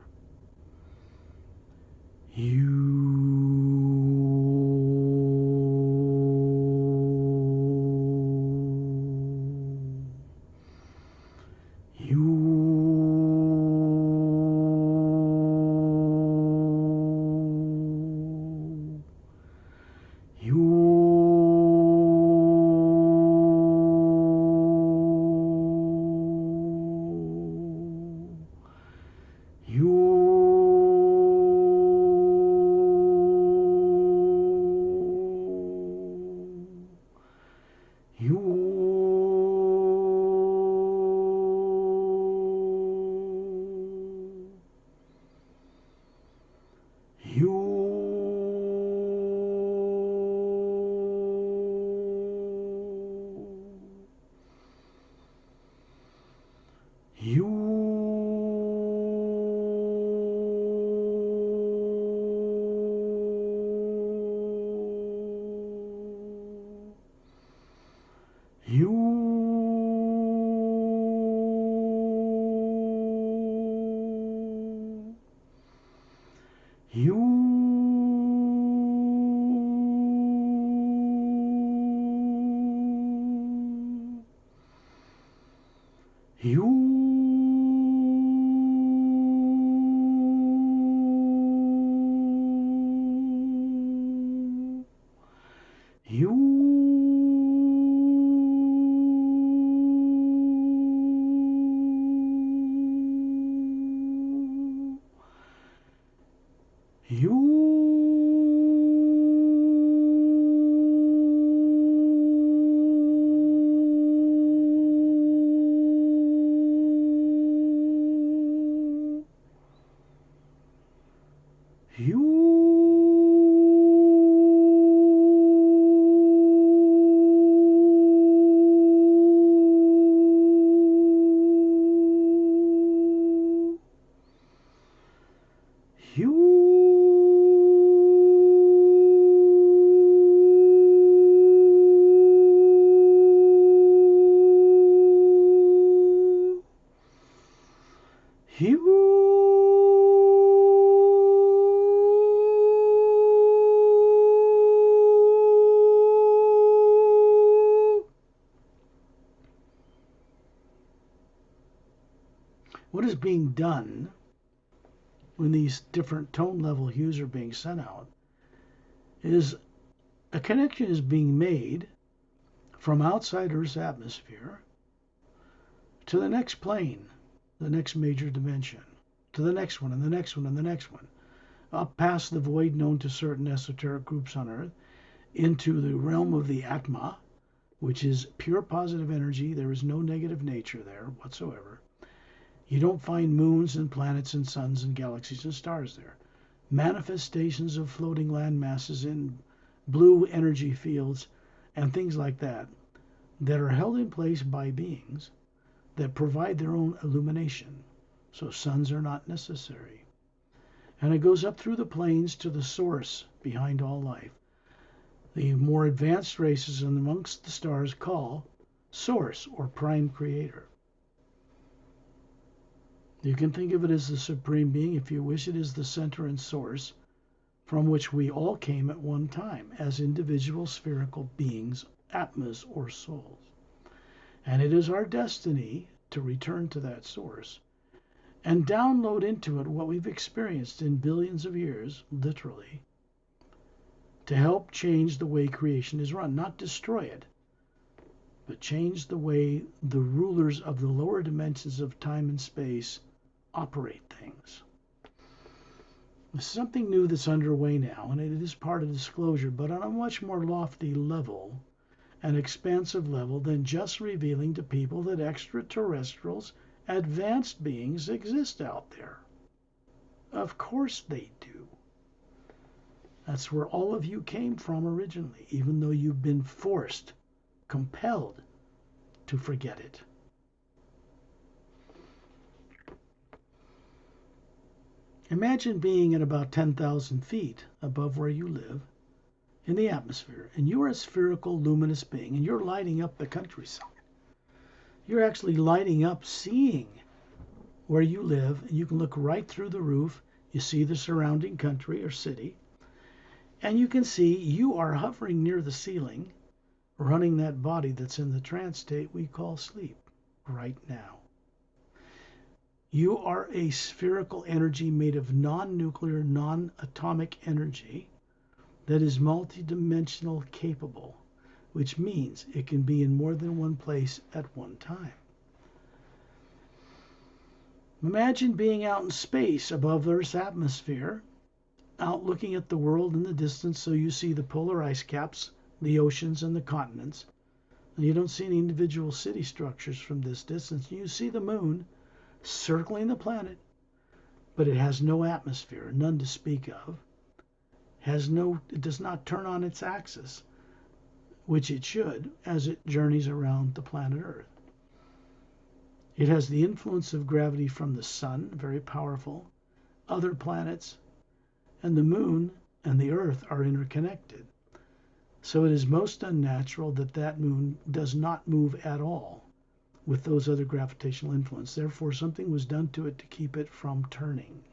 What is being done when these different tone level hues are being sent out is a connection is being made from outside Earth's atmosphere to the next plane, the next major dimension, to the next one and the next one and the next one, up past the void known to certain esoteric groups on Earth, into the realm of the Atma, which is pure positive energy. There is no negative nature there whatsoever. You don't find moons and planets and suns and galaxies and stars there. Manifestations of floating land masses in blue energy fields and things like that. that are held in place by beings that provide their own illumination. So suns are not necessary. And it goes up through the planes to the source behind all life. The more advanced races amongst the stars call source or prime creator. You can think of it as the supreme being. If you wish, it is the center and source from which we all came at one time as individual spherical beings, atmas or souls. And it is our destiny to return to that source and download into it what we've experienced in billions of years, literally, to help change the way creation is run. Not destroy it, but change the way the rulers of the lower dimensions of time and space operate things. There's something new that's underway now, and it is part of disclosure, but on a much more lofty level, an expansive level than just revealing to people that extraterrestrials, advanced beings, exist out there. Of course they do. That's where all of you came from originally, even though you've been forced, compelled to forget it. Imagine being at about 10,000 feet above where you live in the atmosphere, and you're a spherical, luminous being, and you're lighting up the countryside. You're actually lighting up, seeing where you live, and you can look right through the roof. You see the surrounding country or city, and you can see you are hovering near the ceiling, running that body that's in the trance state we call sleep right now. You are a spherical energy made of non-nuclear, non-atomic energy that is multidimensional capable, which means it can be in more than one place at one time. Imagine being out in space above Earth's atmosphere, out looking at the world in the distance, so you see the polar ice caps, the oceans, and the continents. And you don't see any individual city structures from this distance. You see the moon circling the planet, but it has no atmosphere, none to speak of. It does not turn on its axis, which it should, as it journeys around the planet Earth. It has the influence of gravity from the sun, very powerful, other planets, and the moon and the Earth are interconnected. So it is most unnatural that that moon does not move at all with those other gravitational influence. Therefore, something was done to it to keep it from turning.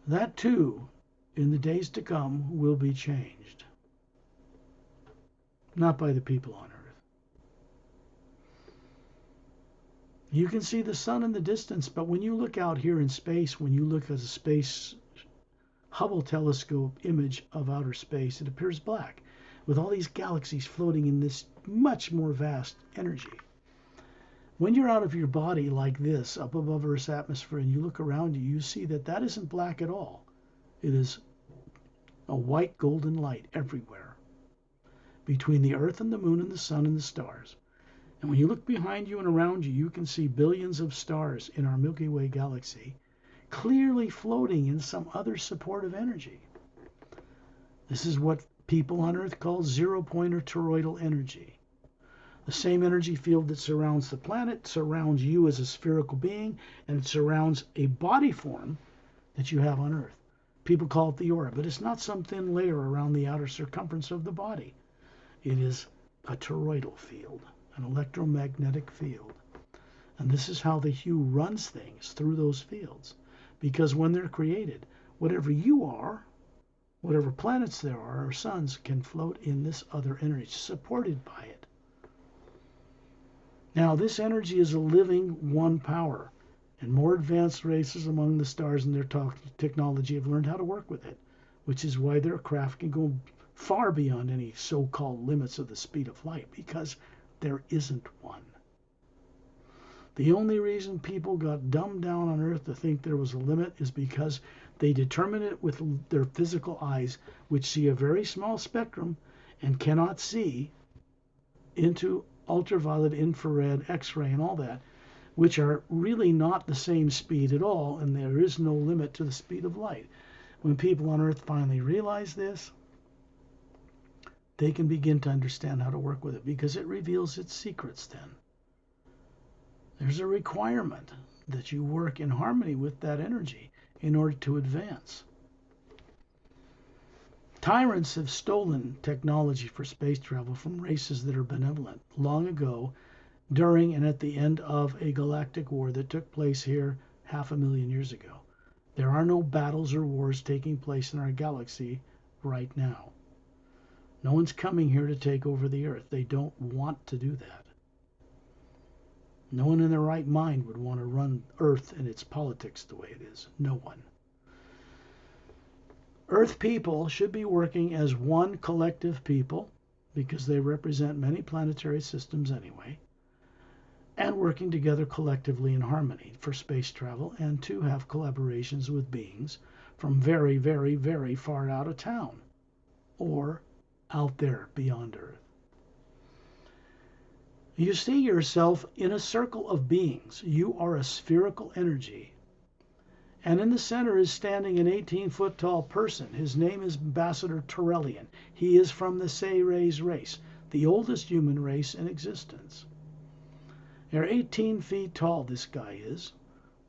That too, in the days to come, will be changed. Not by the people on Earth. You can see the sun in the distance, but when you look out here in space, when you look at a space Hubble telescope image of outer space, it appears black, with all these galaxies floating in this much more vast energy. When you're out of your body like this, up above Earth's atmosphere, and you look around you, you see that that isn't black at all. It is a white golden light everywhere, between the Earth and the moon and the sun and the stars. And when you look behind you and around you, you can see billions of stars in our Milky Way galaxy, clearly floating in some other supportive energy. This is what people on Earth call zero-point or toroidal energy. The same energy field that surrounds the planet surrounds you as a spherical being, and it surrounds a body form that you have on Earth. People call it the aura, but it's not some thin layer around the outer circumference of the body. It is a toroidal field, an electromagnetic field. And this is how the hue runs things through those fields. Because when they're created, whatever you are, whatever planets there are, or suns, can float in this other energy, supported by it. Now, this energy is a living one power, and more advanced races among the stars and their technology have learned how to work with it, which is why their craft can go far beyond any so-called limits of the speed of light, because there isn't one. The only reason people got dumbed down on Earth to think there was a limit is because they determine it with their physical eyes, which see a very small spectrum and cannot see into ultraviolet, infrared, X-ray, and all that, which are really not the same speed at all, and there is no limit to the speed of light. When people on Earth finally realize this, they can begin to understand how to work with it because it reveals its secrets then. There's a requirement that you work in harmony with that energy in order to advance. Tyrants have stolen technology for space travel from races that are benevolent long ago, during and at the end of a galactic war that took place here 500,000 years ago. There are no battles or wars taking place in our galaxy right now. No one's coming here to take over the Earth. They don't want to do that. No one in their right mind would want to run Earth and its politics the way it is. No one. Earth people should be working as one collective people because they represent many planetary systems anyway, and working together collectively in harmony for space travel and to have collaborations with beings from very, very, very far out of town or out there beyond Earth. You see yourself in a circle of beings. You are a spherical energy. And in the center is standing an 18-foot tall person. His name is Ambassador Turellian. He is from the Sayres race, the oldest human race in existence. They're 18 feet tall, this guy is.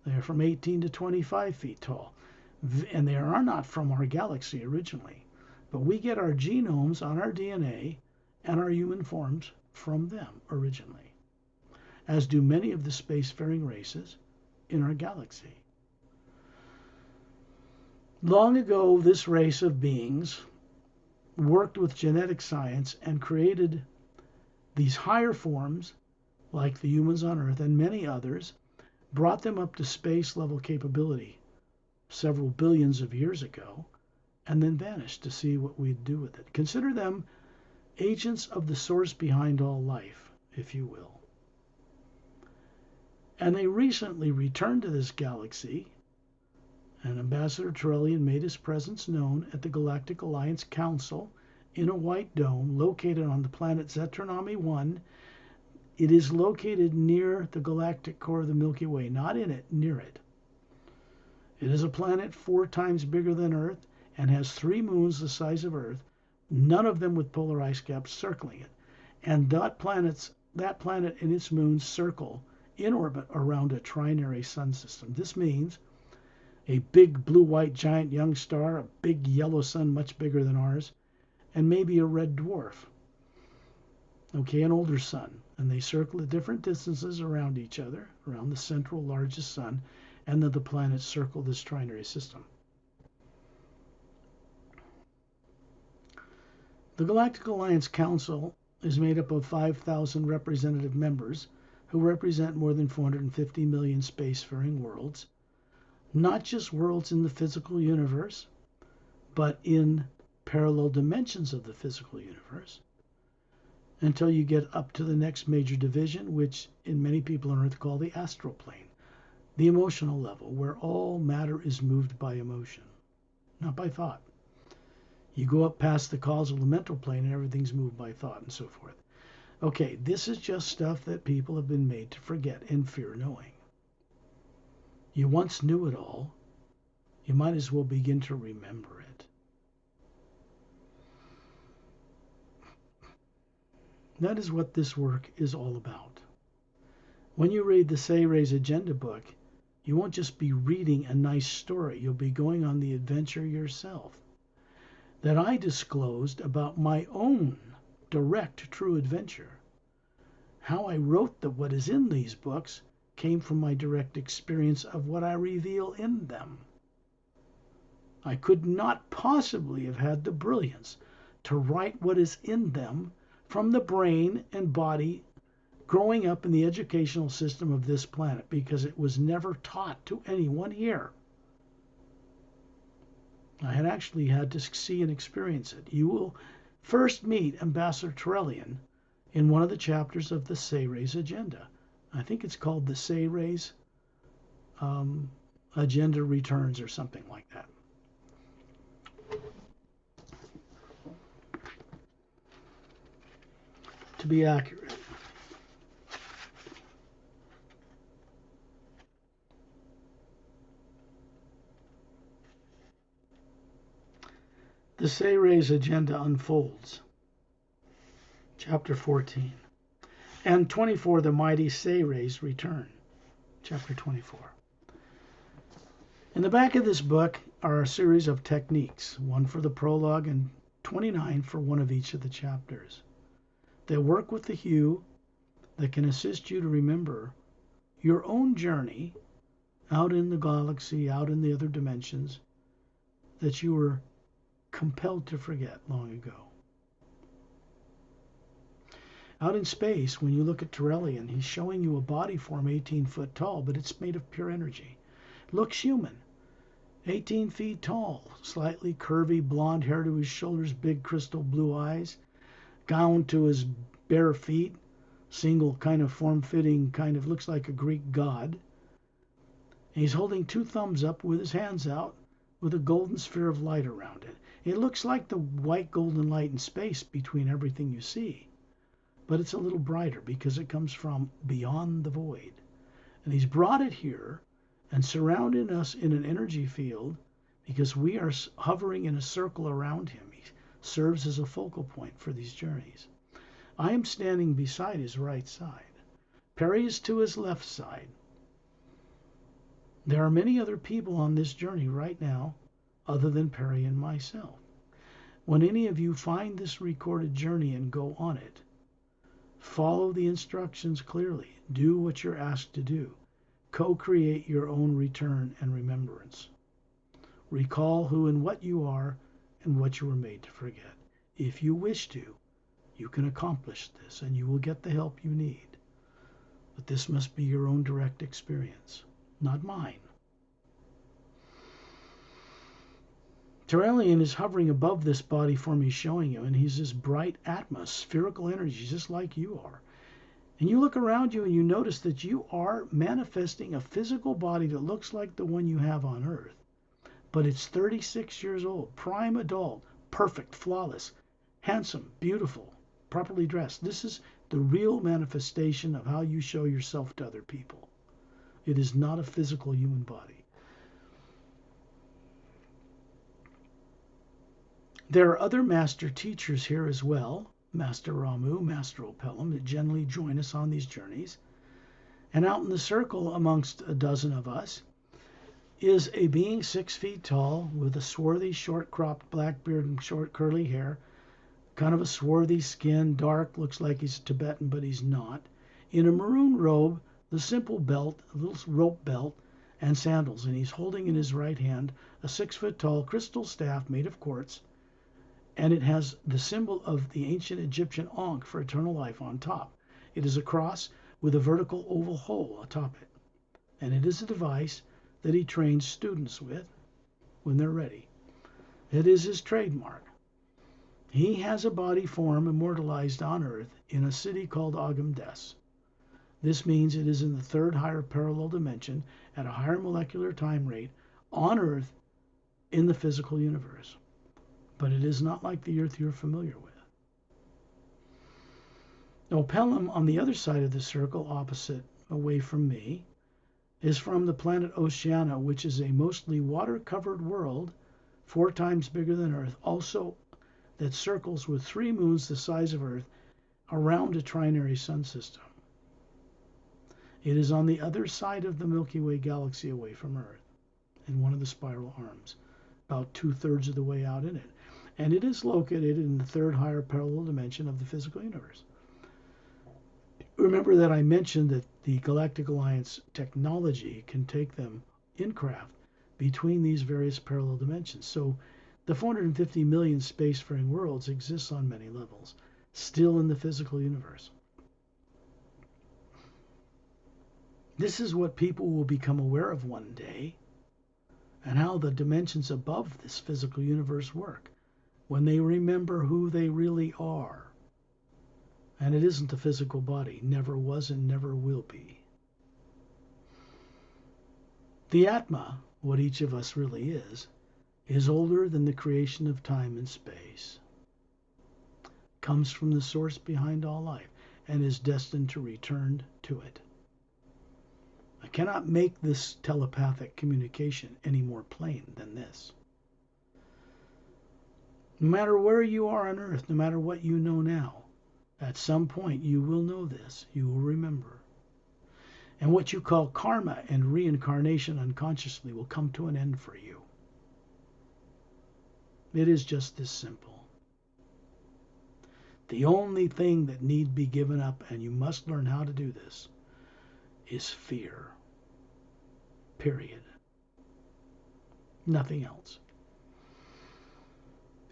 They're from 18 to 25 feet tall. And they are not from our galaxy originally. But we get our genomes on our DNA and our human forms from them originally, as do many of the spacefaring races in our galaxy. Long ago, this race of beings worked with genetic science and created these higher forms, like the humans on Earth and many others, brought them up to space level capability several billions of years ago, and then vanished to see what we'd do with it. Consider them agents of the source behind all life, if you will. And they recently returned to this galaxy, and Ambassador Turellian made his presence known at the Galactic Alliance Council in a white dome located on the planet Zetronomy 1. It is located near the galactic core of the Milky Way, not in it, near it. It is a planet 4 times bigger than Earth and has 3 moons the size of Earth, none of them with polar ice caps circling it. And that planet and its moons circle in orbit around a trinary sun system. This means a big blue-white giant young star, a big yellow sun much bigger than ours, and maybe a red dwarf. Okay, an older sun. And they circle at different distances around each other, around the central largest sun, and then the planets circle this trinary system. The Galactic Alliance Council is made up of 5,000 representative members who represent more than 450 million spacefaring worlds, not just worlds in the physical universe, but in parallel dimensions of the physical universe, until you get up to the next major division, which in many people on Earth call the astral plane, the emotional level, where all matter is moved by emotion, not by thought. You go up past the causal and mental plane and everything's moved by thought and so forth. Okay, this is just stuff that people have been made to forget and fear knowing. You once knew it all. You might as well begin to remember it. That is what this work is all about. When you read the Sayres Agenda book, you won't just be reading a nice story. You'll be going on the adventure yourself that I disclosed about my own direct true adventure. How I wrote what is in these books came from my direct experience of what I reveal in them. I could not possibly have had the brilliance to write what is in them from the brain and body growing up in the educational system of this planet, because it was never taught to anyone here. I had actually had to see and experience it. You will first meet Ambassador Turellian in one of the chapters of the Sayres Agenda. I think it's called the Sayres Agenda Returns or something like that. To be accurate. The Sayres Agenda unfolds chapter 14. And 24, the mighty Sayres return, chapter 24. In the back of this book are a series of techniques, one for the prologue and 29 for one of each of the chapters. They work with the hue that can assist you to remember your own journey out in the galaxy, out in the other dimensions that you were compelled to forget long ago. Out in space, when you look at Terrellian, he's showing you a body form 18 foot tall, but it's made of pure energy. Looks human. 18 feet tall, slightly curvy, blonde hair to his shoulders, big crystal blue eyes, gown to his bare feet, single kind of form-fitting, kind of looks like a Greek god. And he's holding two thumbs up with his hands out with a golden sphere of light around it. It looks like the white golden light in space between everything you see, but it's a little brighter because it comes from beyond the void. And he's brought it here and surrounded us in an energy field because we are hovering in a circle around him. He serves as a focal point for these journeys. I am standing beside his right side. Perry is to his left side. There are many other people on this journey right now other than Perry and myself. When any of you find this recorded journey and go on it, follow the instructions clearly. Do what you're asked to do. Co-create your own return and remembrance. Recall who and what you are and what you were made to forget. If you wish to, you can accomplish this and you will get the help you need. But this must be your own direct experience, not mine. Terrellian is hovering above this body form he's showing you, and he's this bright atmos, spherical energy, just like you are. And you look around you and you notice that you are manifesting a physical body that looks like the one you have on Earth. But it's 36 years old, prime adult, perfect, flawless, handsome, beautiful, properly dressed. This is the real manifestation of how you show yourself to other people. It is not a physical human body. There are other master teachers here as well, Master Ramu, Master Opelum, that generally join us on these journeys. And out in the circle amongst a dozen of us is a being 6 feet tall with a swarthy, short-cropped black beard and short curly hair, kind of a swarthy skin, dark, looks like he's Tibetan, but he's not, in a maroon robe, the simple belt, a little rope belt, and sandals. And he's holding in his right hand a 6 foot tall crystal staff made of quartz, and it has the symbol of the ancient Egyptian Ankh for eternal life on top. It is a cross with a vertical oval hole atop it. And it is a device that he trains students with when they're ready. It is his trademark. He has a body form immortalized on Earth in a city called Agamdes. This means it is in the third higher parallel dimension at a higher molecular time rate on Earth in the physical universe. But it is not like the Earth you're familiar with. Opelum, on the other side of the circle, opposite, away from me, is from the planet Oceania, which is a mostly water-covered world, 4 times bigger than Earth, also that circles with 3 moons the size of Earth around a trinary sun system. It is on the other side of the Milky Way galaxy away from Earth, in one of the spiral arms, about 2/3 of the way out in it. And it is located in the third higher parallel dimension of the physical universe. Remember that I mentioned that the Galactic Alliance technology can take them in craft between these various parallel dimensions. So the 450 million spacefaring worlds exists on many levels, still in the physical universe. This is what people will become aware of one day, and how the dimensions above this physical universe work when they remember who they really are. And it isn't the physical body, never was and never will be. The Atma, what each of us really is older than the creation of time and space, comes from the source behind all life, and is destined to return to it. I cannot make this telepathic communication any more plain than this. No matter where you are on Earth, no matter what you know now, At some point, you will know this. You will remember. And what you call karma and reincarnation unconsciously will come to an end for you. It is just this simple. The only thing that need be given up, and you must learn how to do this, is fear. Period. Nothing else.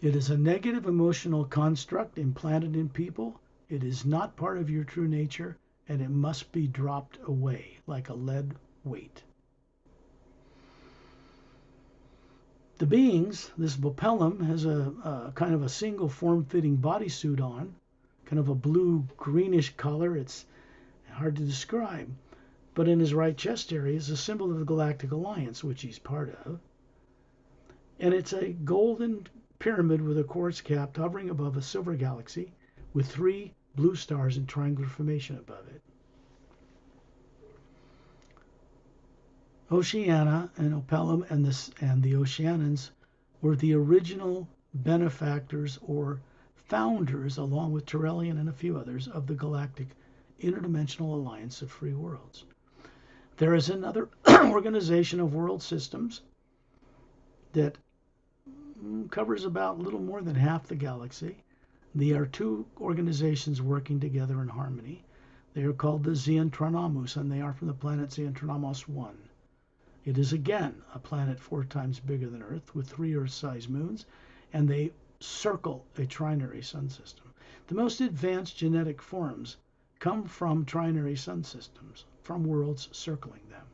It is a negative emotional construct implanted in people. It is not part of your true nature, and it must be dropped away like a lead weight. The beings, this Bopelum has a kind of a single form-fitting bodysuit on, kind of a blue-greenish color. It's hard to describe. But in his right chest area is a symbol of the Galactic Alliance, which he's part of. And it's a golden pyramid with a quartz cap hovering above a silver galaxy with 3 blue stars in triangular formation above it. Oceania and Opelum and the Oceanians were the original benefactors or founders, along with Turellian and a few others, of the Galactic Interdimensional Alliance of Free Worlds. There is another organization of world systems that covers about a little more than half the galaxy. There are 2 organizations working together in harmony. They are called the Xentronomus, and they are from the planet Xentronomos 1. It is again a planet 4 times bigger than Earth with 3 Earth-sized moons, and they circle a trinary sun system. The most advanced genetic forms come from trinary sun systems, from worlds circling them.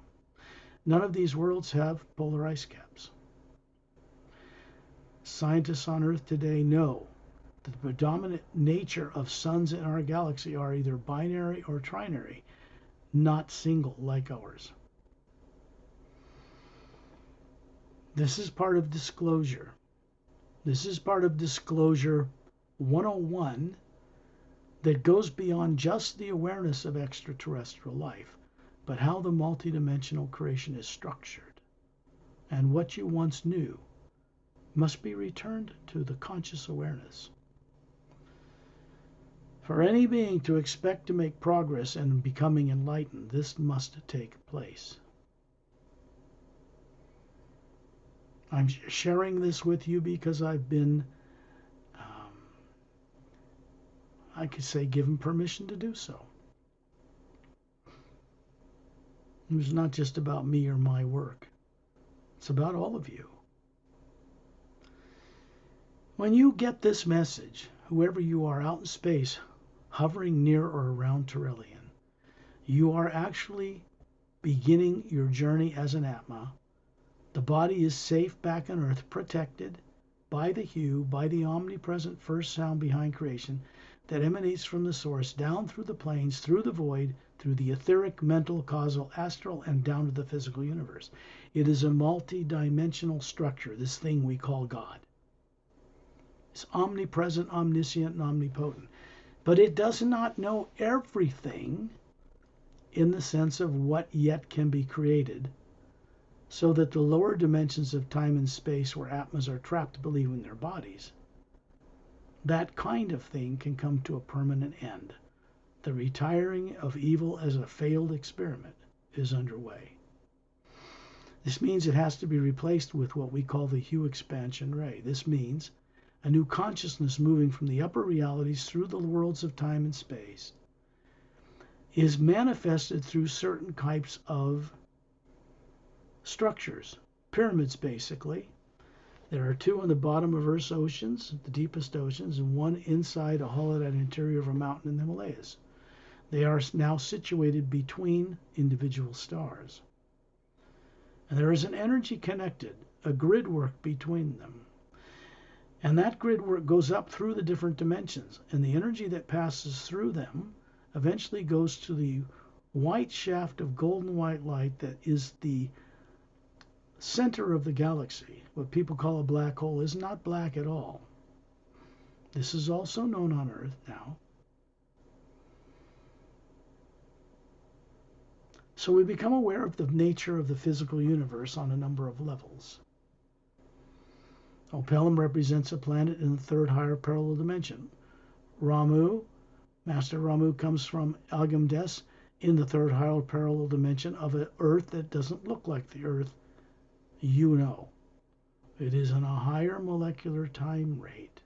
None of these worlds have polar ice caps. Scientists on Earth today know that the predominant nature of suns in our galaxy are either binary or trinary, not single like ours. This is part of disclosure. This is part of disclosure 101 that goes beyond just the awareness of extraterrestrial life, but how the multidimensional creation is structured. And what you once knew must be returned to the conscious awareness. For any being to expect to make progress in becoming enlightened, this must take place. I'm sharing this with you because I've been, I could say, given permission to do so. It's not just about me or my work. It's about all of you. When you get this message, whoever you are out in space, hovering near or around Turellian, you are actually beginning your journey as an Atma. The body is safe back on Earth, protected by the hue, by the omnipresent first sound behind creation that emanates from the source down through the planes, through the void, through the etheric, mental, causal, astral, and down to the physical universe. It is a multi-dimensional structure, this thing we call God. It's omnipresent, omniscient, and omnipotent. But it does not know everything in the sense of what yet can be created, so that the lower dimensions of time and space where Atmas are trapped believe in their bodies, that kind of thing can come to a permanent end. The retiring of evil as a failed experiment is underway. This means it has to be replaced with what we call the hue expansion ray. This means a new consciousness moving from the upper realities through the worlds of time and space is manifested through certain types of structures, pyramids basically. There are 2 on the bottom of Earth's oceans, the deepest oceans, and 1 inside a hollowed out interior of a mountain in the Himalayas. They are now situated between individual stars. And there is an energy connected, a grid work between them. And that grid work goes up through the different dimensions, and the energy that passes through them eventually goes to the white shaft of golden white light that is the center of the galaxy. What people call a black hole is not black at all. This is also known on Earth now. So we become aware of the nature of the physical universe on a number of levels. Opelum represents a planet in the 3rd higher parallel dimension. Ramu Master Ramu comes from Agamdes in the third higher parallel dimension of an Earth that doesn't look like the Earth you know. It is on a higher molecular time rate.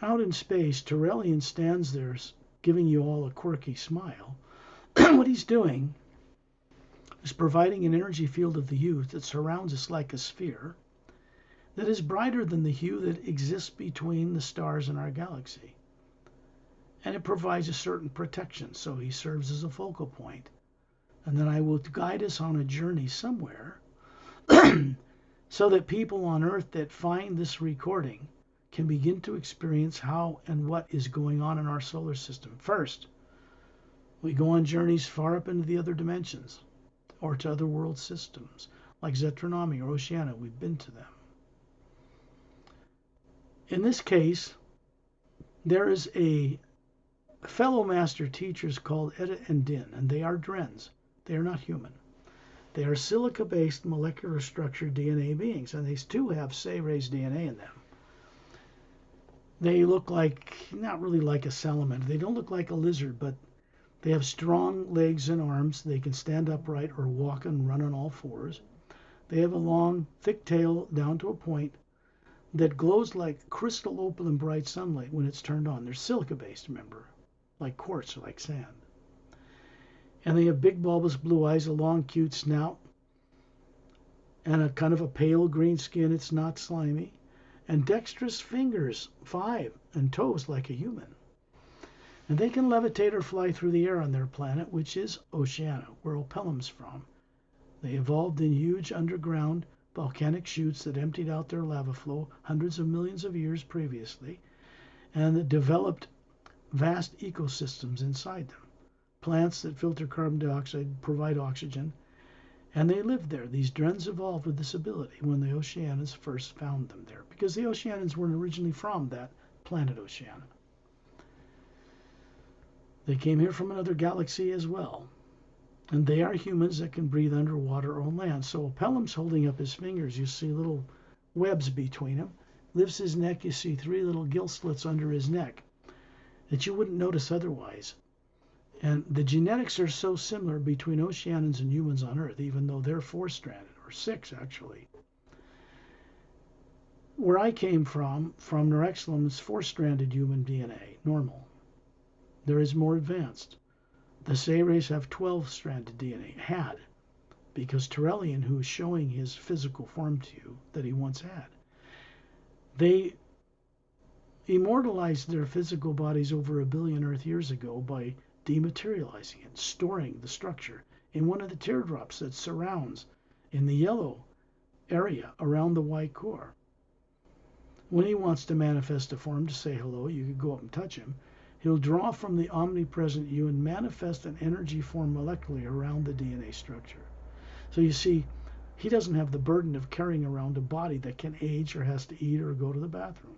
Out in space, Tyrellian stands there giving you all a quirky smile. What he's doing is providing an energy field of the youth that surrounds us like a sphere that is brighter than the hue that exists between the stars in our galaxy. And it provides a certain protection, so he serves as a focal point. And then I will guide us on a journey somewhere so that people on Earth that find this recording can begin to experience how and what is going on in our solar system. First, we go on journeys far up into the other dimensions or to other world systems like Zetronomy or Oceania. We've been to them. In this case, there is a fellow master teachers called Etta and Din, and they are Drens. They are not human. They are silica-based molecular structure DNA beings, and these too have Say-raised DNA in them. They look like, not really like a salamander. They don't look like a lizard, but they have strong legs and arms. They can stand upright or walk and run on all fours. They have a long, thick tail down to a point that glows like crystal opal in bright sunlight when it's turned on. They're silica-based, remember, like quartz or like sand. And they have big bulbous blue eyes, a long, cute snout, and a kind of a pale green skin. It's not slimy. And dexterous fingers, 5, and toes like a human. And they can levitate or fly through the air on their planet, which is Oceania, where Opellum's from. They evolved in huge underground volcanic chutes that emptied out their lava flow hundreds of millions of years previously, and that developed vast ecosystems inside them. Plants that filter carbon dioxide, provide oxygen, and they lived there. These Drens evolved with this ability when the Oceanians first found them there, because the Oceanians weren't originally from that planet Oceania. They came here from another galaxy as well. And they are humans that can breathe underwater or on land. So Opellum's holding up his fingers. You see little webs between them. Lifts his neck, you see 3 little gill slits under his neck that you wouldn't notice otherwise. And the genetics are so similar between Oceanians and humans on Earth, even though they're 4-stranded, or 6 actually. Where I came from Nerexlum, is 4-stranded human DNA, normal. There is more advanced. The Say race have 12-stranded DNA, had, because Tyrellian, who is showing his physical form to you that he once had, they immortalized their physical bodies over 1 billion Earth years ago by dematerializing it, storing the structure in one of the teardrops that surrounds in the yellow area around the white core. When he wants to manifest a form to say hello, you could go up and touch him. He'll draw from the omnipresent you and manifest an energy form molecularly around the DNA structure. So you see, he doesn't have the burden of carrying around a body that can age or has to eat or go to the bathroom.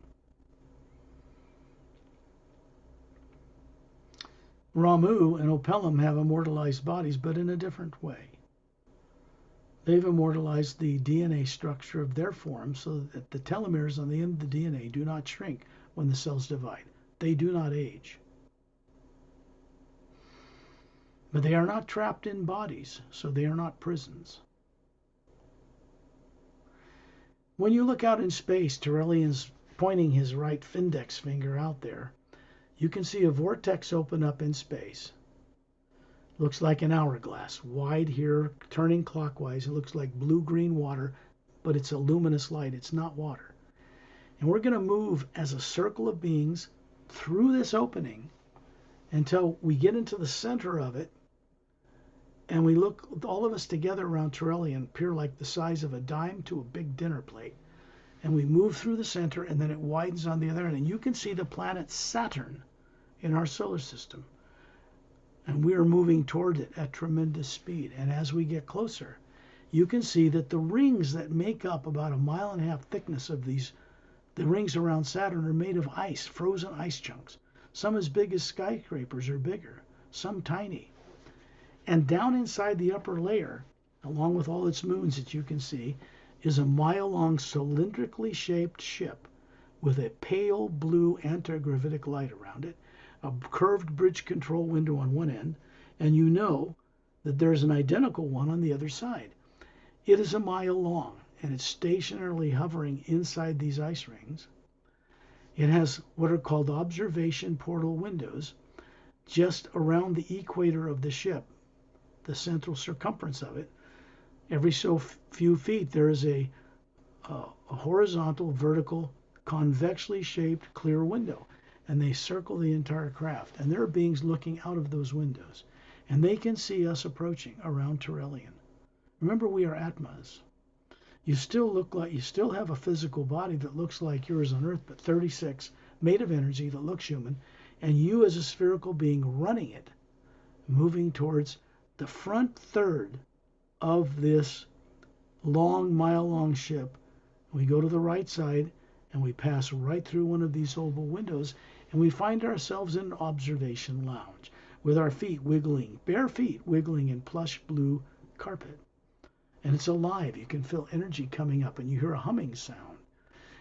Ramu and Opellum have immortalized bodies, but in a different way. They've immortalized the DNA structure of their form so that the telomeres on the end of the DNA do not shrink when the cells divide. They do not age. But they are not trapped in bodies, so they are not prisons. When you look out in space, Tyrellian's pointing his right index finger out there. You can see a vortex open up in space. Looks like an hourglass, wide here, turning clockwise. It looks like blue-green water, but it's a luminous light. It's not water. And we're going to move as a circle of beings through this opening until we get into the center of it, and we look, all of us together around Tyrellian, appear like the size of a dime to a big dinner plate. And we move through the center, and then it widens on the other end. And you can see the planet Saturn in our solar system. And we are moving toward it at tremendous speed. And as we get closer, you can see that the rings that make up about 1.5 miles thickness of these, the rings around Saturn, are made of ice, frozen ice chunks. Some as big as skyscrapers or bigger, some tiny. And down inside the upper layer, along with all its moons that you can see, is a mile-long cylindrically shaped ship with a pale blue anti-gravitic light around it, a curved bridge control window on one end, and you know that there's an identical one on the other side. It is a mile long, and it's stationarily hovering inside these ice rings. It has what are called observation portal windows just around the equator of the ship, the central circumference of it. Every so few feet, there is a horizontal, vertical, convexly shaped clear window, and they circle the entire craft. And there are beings looking out of those windows, and they can see us approaching around Terrellian. Remember, we are Atmas. You still have a physical body that looks like yours on Earth, but 36, made of energy that looks human, and you as a spherical being running it, moving towards the front third of this mile-long ship. We go to the right side, and we pass right through one of these oval windows, and we find ourselves in an observation lounge with our feet wiggling, bare feet wiggling in plush blue carpet. And it's alive. You can feel energy coming up, and you hear a humming sound.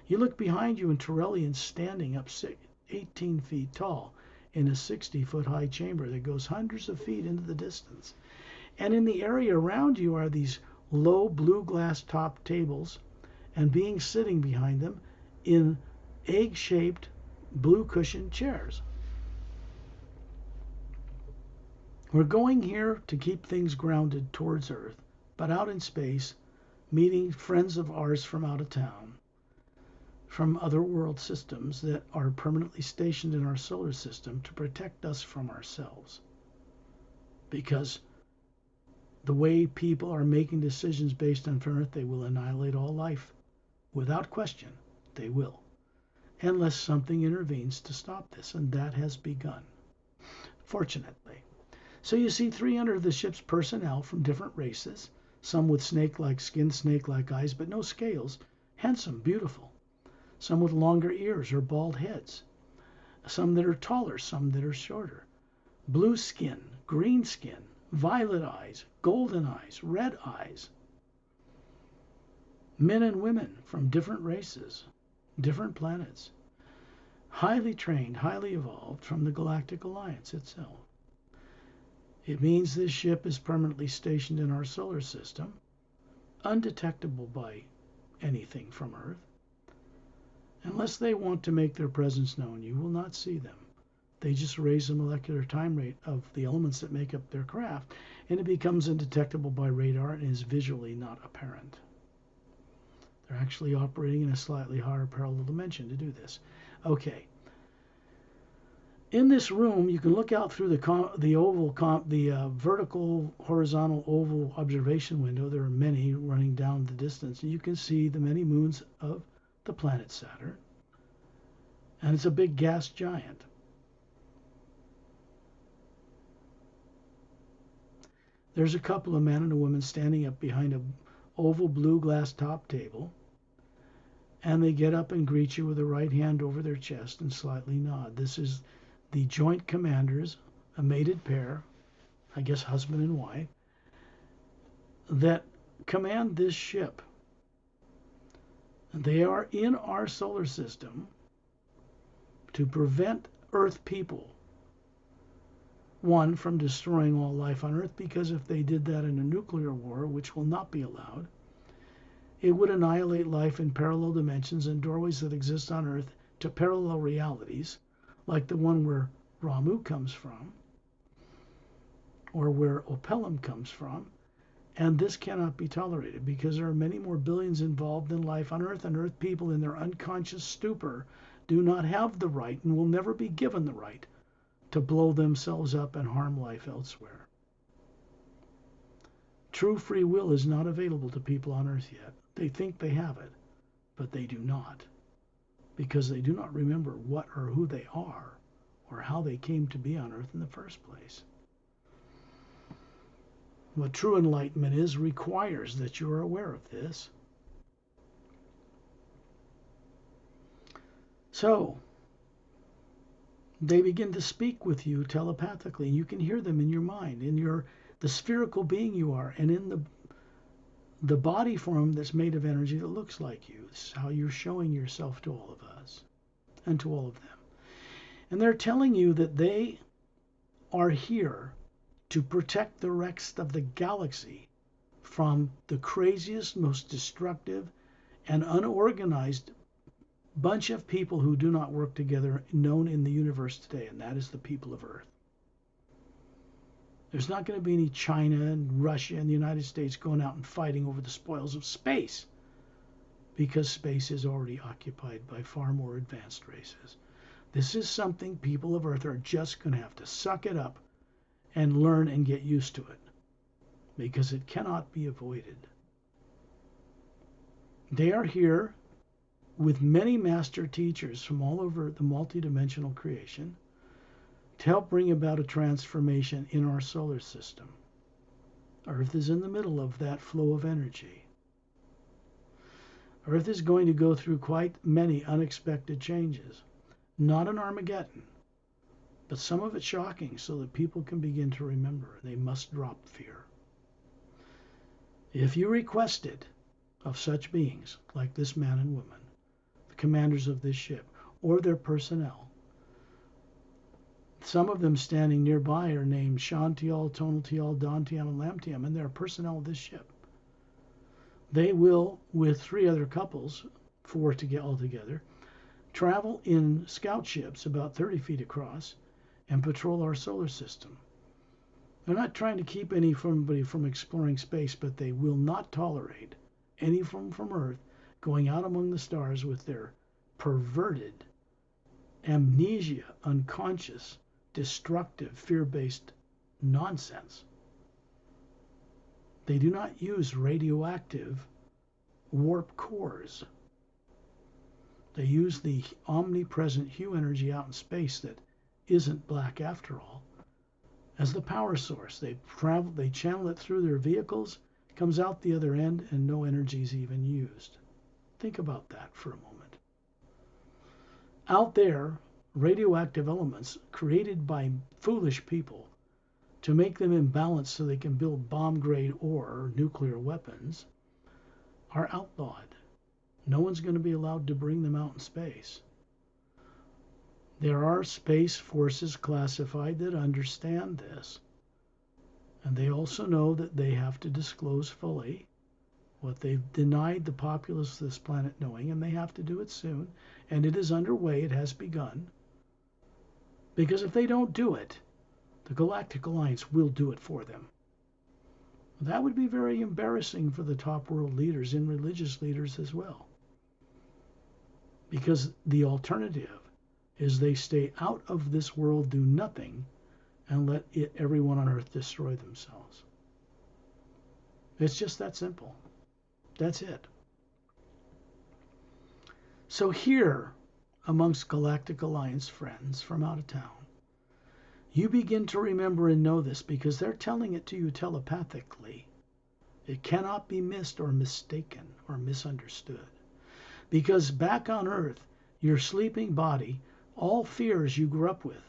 You look behind you, and Terrellian's standing up 18 feet tall in a 60-foot high chamber that goes hundreds of feet into the distance. And in the area around you are these low blue glass top tables, and beings sitting behind them in egg-shaped blue cushioned chairs. We're going here to keep things grounded towards Earth, but out in space, meeting friends of ours from out of town, from other world systems that are permanently stationed in our solar system to protect us from ourselves. Because the way people are making decisions based on Earth, they will annihilate all life. Without question, they will. Unless something intervenes to stop this, and that has begun, fortunately. So you see 300 of the ship's personnel from different races, some with snake-like skin, snake-like eyes, but no scales, handsome, beautiful. Some with longer ears or bald heads. Some that are taller, some that are shorter. Blue skin, green skin, violet eyes, golden eyes, red eyes. Men and women from different races, different planets. Highly trained, highly evolved from the Galactic Alliance itself. It means this ship is permanently stationed in our solar system, undetectable by anything from Earth. Unless they want to make their presence known, you will not see them. They just raise the molecular time rate of the elements that make up their craft, and it becomes undetectable by radar and is visually not apparent. They're actually operating in a slightly higher parallel dimension to do this. Okay. In this room, you can look out through the vertical, horizontal, oval observation window. There are many running down the distance, and you can see the many moons of the planet Saturn. And it's a big gas giant. There's a couple of men and a woman standing up behind an oval blue glass top table, and they get up and greet you with a right hand over their chest and slightly nod. This is the joint commanders, a mated pair, I guess husband and wife, that command this ship. They are in our solar system to prevent Earth people, one, from destroying all life on Earth, because if they did that in a nuclear war, which will not be allowed, it would annihilate life in parallel dimensions and doorways that exist on Earth to parallel realities, like the one where Ramu comes from, or where Opelum comes from. And this cannot be tolerated because there are many more billions involved in life on Earth, and Earth people in their unconscious stupor do not have the right and will never be given the right to blow themselves up and harm life elsewhere. True free will is not available to people on Earth yet. They think they have it, but they do not, because they do not remember what or who they are or how they came to be on Earth in the first place. What true enlightenment is requires that you are aware of this. So, they begin to speak with you telepathically. You can hear them in your mind, in the spherical being you are, and in the body form that's made of energy that looks like you. This is how you're showing yourself to all of us and to all of them. And they're telling you that they are here to protect the rest of the galaxy from the craziest, most destructive, and unorganized bunch of people who do not work together known in the universe today, and that is the people of Earth. There's not going to be any China and Russia and the United States going out and fighting over the spoils of space, because space is already occupied by far more advanced races. This is something people of Earth are just going to have to suck it up and learn and get used to it, because it cannot be avoided. They are here with many master teachers from all over the multidimensional creation to help bring about a transformation in our solar system. Earth is in the middle of that flow of energy. Earth is going to go through quite many unexpected changes. Not an Armageddon, but some of it shocking so that people can begin to remember. They must drop fear. If you request it of such beings, like this man and woman, the commanders of this ship, or their personnel, some of them standing nearby are named Shantial, Tonaltial, Dantiam, and Lamtiam, and they're personnel of this ship. They will, with 3 other couples, 4 to get all together, travel in scout ships about 30 feet across and patrol our solar system. They're not trying to keep anybody from exploring space, but they will not tolerate any from Earth going out among the stars with their perverted, amnesia, unconscious, destructive, fear-based nonsense. They do not use radioactive warp cores. They use the omnipresent hue energy out in space that isn't black after all as the power source. They channel it through their vehicles, comes out the other end, and no energy is even used. Think about that for a moment. Out there, radioactive elements created by foolish people to make them imbalanced so they can build bomb-grade or nuclear weapons are outlawed. No one's going to be allowed to bring them out in space. There are space forces classified that understand this. And they also know that they have to disclose fully what they've denied the populace of this planet knowing, and they have to do it soon. And it is underway. It has begun. Because if they don't do it, the Galactic Alliance will do it for them. That would be very embarrassing for the top world leaders and religious leaders as well. Because the alternative is they stay out of this world, do nothing, and let everyone on Earth destroy themselves. It's just that simple. That's it. So here, amongst Galactic Alliance friends from out of town, you begin to remember and know this because they're telling it to you telepathically. It cannot be missed or mistaken or misunderstood. Because back on Earth, your sleeping body, all fears you grew up with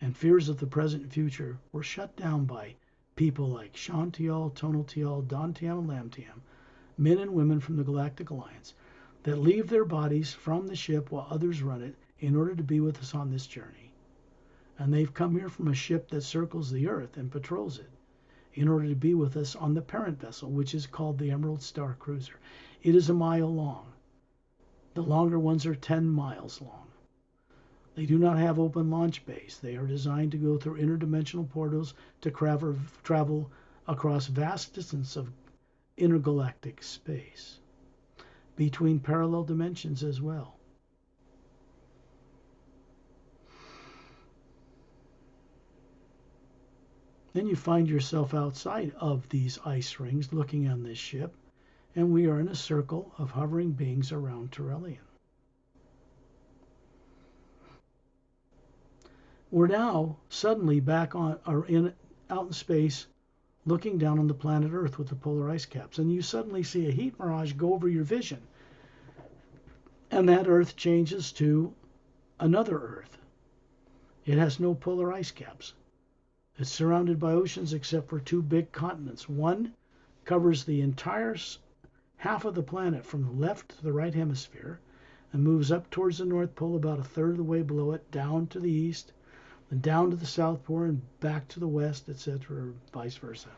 and fears of the present and future were shut down by people like Shantial, Tonaltial, Dantiam, and Lamtiam, men and women from the Galactic Alliance, that leave their bodies from the ship while others run it in order to be with us on this journey. And they've come here from a ship that circles the Earth and patrols it in order to be with us on the parent vessel, which is called the Emerald Star Cruiser. It is a mile long. The longer ones are 10 miles long. They do not have open launch bays. They are designed to go through interdimensional portals to travel across vast distances of intergalactic space, between parallel dimensions as well. Then you find yourself outside of these ice rings looking on this ship, and we are in a circle of hovering beings around Turelian. We're now suddenly back out in space, looking down on the planet Earth with the polar ice caps, and you suddenly see a heat mirage go over your vision, and that Earth changes to another Earth. It has no polar ice caps. It's surrounded by oceans except for 2 big continents. One covers the entire half of the planet from the left to the right hemisphere and moves up towards the North Pole about a third of the way below it, down to the east, and down to the South Pole and back to the west, etc., or vice versa.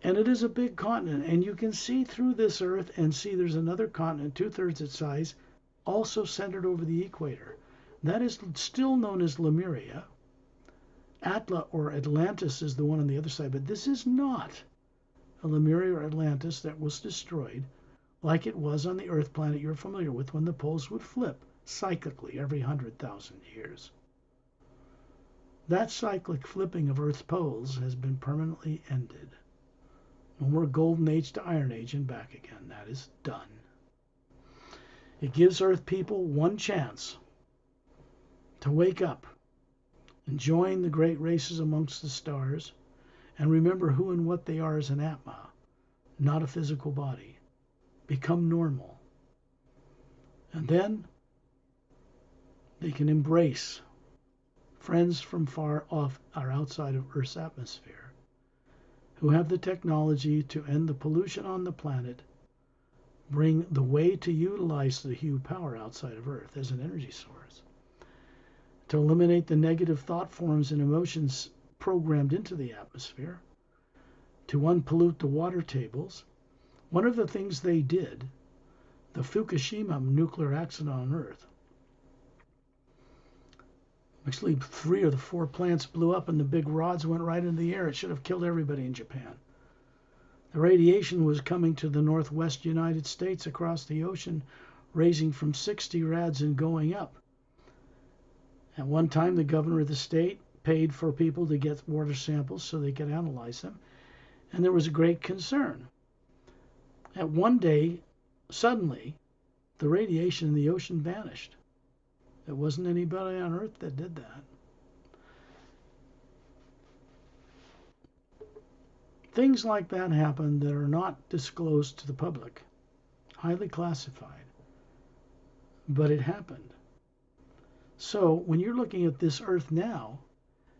And it is a big continent, and you can see through this Earth and see there's another continent, 2/3 its size, also centered over the equator. That is still known as Lemuria. Atla or Atlantis is the one on the other side, but this is not a Lemuria or Atlantis that was destroyed like it was on the Earth planet you're familiar with when the poles would flip cyclically every 100,000 years. That cyclic flipping of Earth's poles has been permanently ended. No more Golden Age to Iron Age and back again. That is done. It gives Earth people one chance to wake up and join the great races amongst the stars and remember who and what they are as an Atma, not a physical body. Become normal. And then they can embrace friends from far off or outside of Earth's atmosphere who have the technology to end the pollution on the planet, bring the way to utilize the hue power outside of Earth as an energy source, to eliminate the negative thought forms and emotions programmed into the atmosphere, to unpollute the water tables. One of the things they did, the Fukushima nuclear accident on Earth, actually 3 of the 4 plants blew up and the big rods went right into the air. It should have killed everybody in Japan. The radiation was coming to the northwest United States across the ocean, raising from 60 rads and going up. At one time, the governor of the state paid for people to get water samples so they could analyze them, and there was a great concern. At one day, suddenly, the radiation in the ocean vanished. There wasn't anybody on Earth that did that. Things like that happen that are not disclosed to the public, highly classified, but it happened. So when you're looking at this Earth now,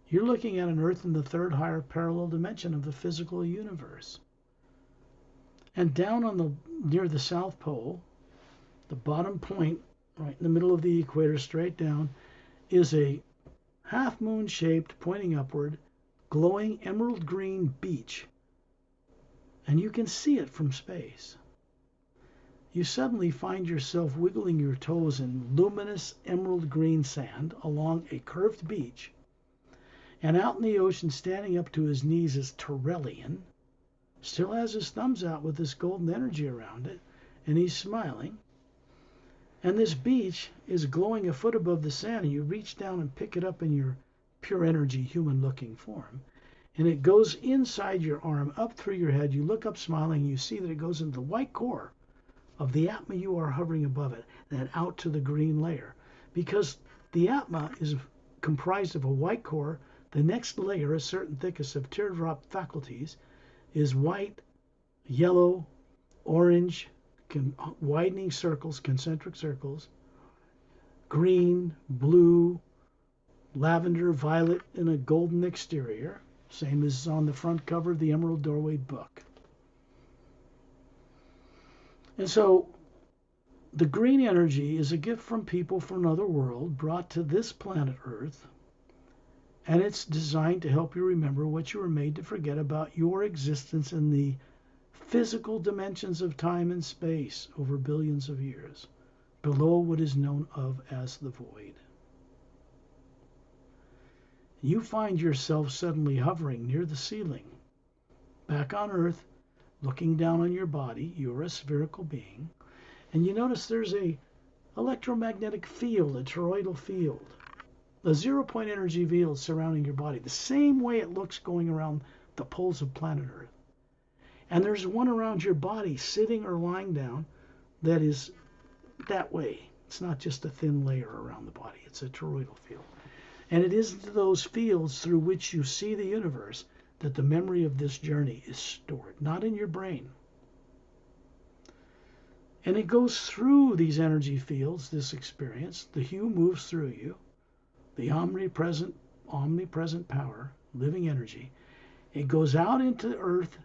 you're looking at an Earth in the 3rd higher parallel dimension of the physical universe. And down on near the South Pole, the bottom point, right in the middle of the equator, straight down, is a half-moon shaped, pointing upward, glowing emerald green beach. And you can see it from space. You suddenly find yourself wiggling your toes in luminous emerald green sand along a curved beach. And out in the ocean, standing up to his knees, is Terrellian. Still has his thumbs out with this golden energy around it, and he's smiling. And this beach is glowing a foot above the sand, and you reach down and pick it up in your pure energy, human-looking form. And it goes inside your arm, up through your head. You look up smiling, and you see that it goes into the white core of the Atma you are hovering above it, and out to the green layer. Because the Atma is comprised of a white core. The next layer, a certain thickness of teardrop faculties, is white, yellow, orange, widening circles, concentric circles, green, blue, lavender, violet, and a golden exterior, same as on the front cover of the Emerald Doorway book. And so the green energy is a gift from people from another world brought to this planet Earth, and it's designed to help you remember what you were made to forget about your existence in the physical dimensions of time and space over billions of years, below what is known of as the void. You find yourself suddenly hovering near the ceiling, back on Earth, looking down on your body. You're a spherical being, and you notice there's a electromagnetic field, a toroidal field, a zero-point energy field surrounding your body, the same way it looks going around the poles of planet Earth. And there's one around your body, sitting or lying down, that is that way. It's not just a thin layer around the body. It's a toroidal field. And it is those fields through which you see the universe that the memory of this journey is stored, not in your brain. And it goes through these energy fields, this experience. The hue moves through you, the omnipresent power, living energy. It goes out into Earth,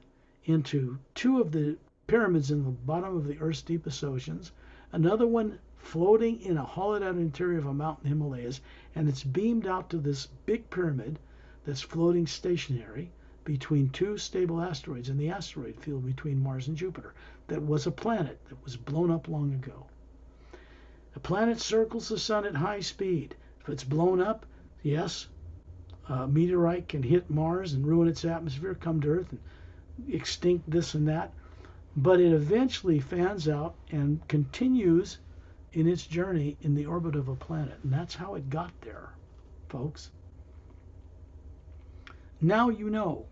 into 2 of the pyramids in the bottom of the Earth's deepest oceans, another one floating in a hollowed out interior of a mountain Himalayas, and it's beamed out to this big pyramid that's floating stationary between two stable asteroids in the asteroid field between Mars and Jupiter. That was a planet that was blown up long ago. A planet circles the sun at high speed. If it's blown up, yes, a meteorite can hit Mars and ruin its atmosphere, come to Earth and extinct this and that. But it eventually fans out and continues in its journey in the orbit of a planet. And that's how it got there, folks. Now you know.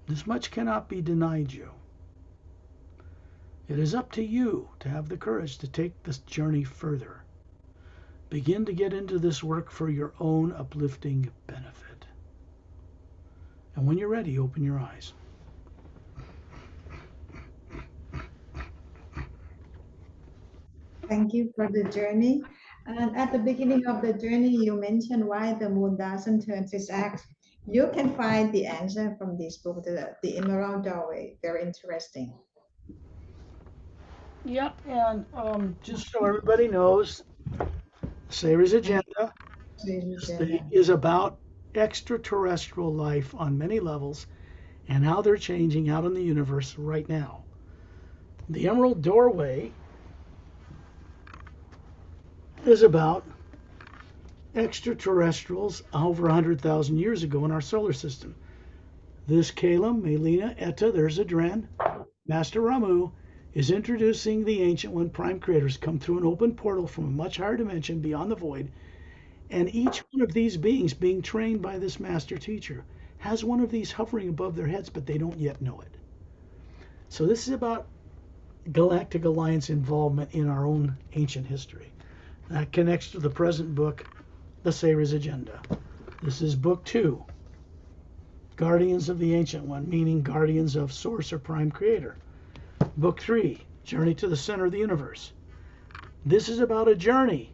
This much cannot be denied you. It is up to you to have the courage to take this journey further. Begin to get into this work for your own uplifting benefit. And when you're ready, open your eyes. Thank you for the journey. And at the beginning of the journey, you mentioned why the moon doesn't turn its axis. You can find the answer from this book, the Emerald Doorway. Very interesting. Yep, and just so everybody knows, Sayre's agenda is about extraterrestrial life on many levels and how they're changing out in the universe right now. The Emerald Doorway is about extraterrestrials over 100,000 years ago in our solar system. This Kalem, Melina, Etta, there's Adren, Master Ramu is introducing the Ancient One Prime Creators come through an open portal from a much higher dimension beyond the void, and each one of these beings being trained by this Master Teacher has one of these hovering above their heads, but they don't yet know it. So this is about Galactic Alliance involvement in our own ancient history. That connects to the present book, The Sayre's Agenda. This is book 2, Guardians of the Ancient One, meaning guardians of Source or Prime Creator. Book 3, Journey to the Center of the Universe. This is about a journey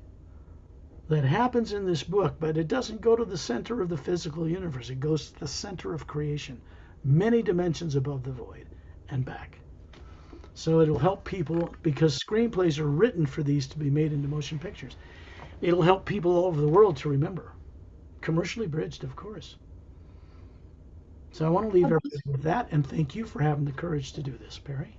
that happens in this book, but it doesn't go to the center of the physical universe. It goes to the center of creation, many dimensions above the void and back. So it'll help people, because screenplays are written for these to be made into motion pictures. It'll help people all over the world to remember. Commercially bridged, of course. So I want to leave everybody with that, and thank you for having the courage to do this, Perry.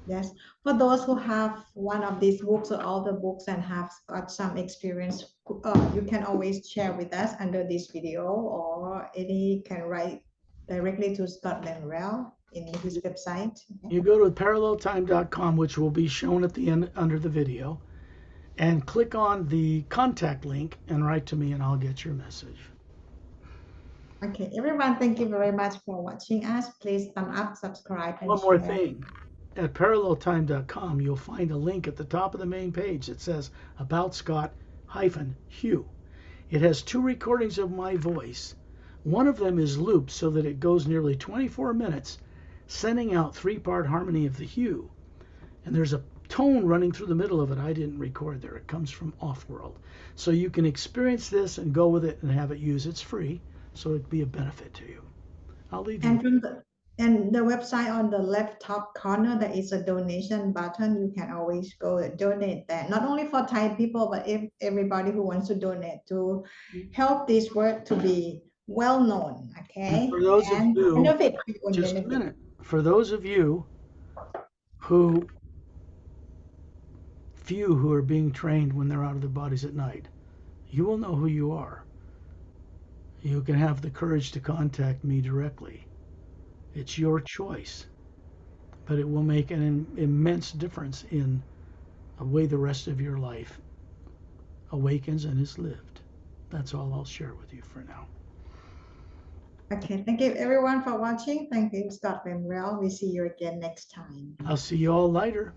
Yes, for those who have one of these books or all the books and have got some experience, you can always share with us under this video, or any can write directly to Scott Lemrell in his website. You go to paralleltime.com, which will be shown at the end under the video, and click on the contact link and write to me, and I'll get your message. Okay, everyone, thank you very much for watching us. Please thumb up, subscribe, and One more share. thing. At paralleltime.com, you'll find a link at the top of the main page that says About Scott-Hugh. It has 2 recordings of my voice. One of them is looped so that it goes nearly 24 minutes, sending out 3-part harmony of the Hugh. And there's a tone running through the middle of it I didn't record there. It comes from Offworld. So you can experience this and go with it and have it used. It's free, so it'd be a benefit to you. I'll leave you. And the website on the left top corner, there is a donation button. You can always go donate there. Not only for Thai people, but if everybody who wants to donate to help this work to be well known. Okay. And for those of you, benefit. just a minute. For those of you who are being trained when they're out of their bodies at night, you will know who you are. You can have the courage to contact me directly. It's your choice, but it will make an immense difference in the way the rest of your life awakens and is lived. That's all I'll share with you for now. Okay, thank you everyone for watching. Thank you, Scott Lemrell. We see you again next time. I'll see you all later.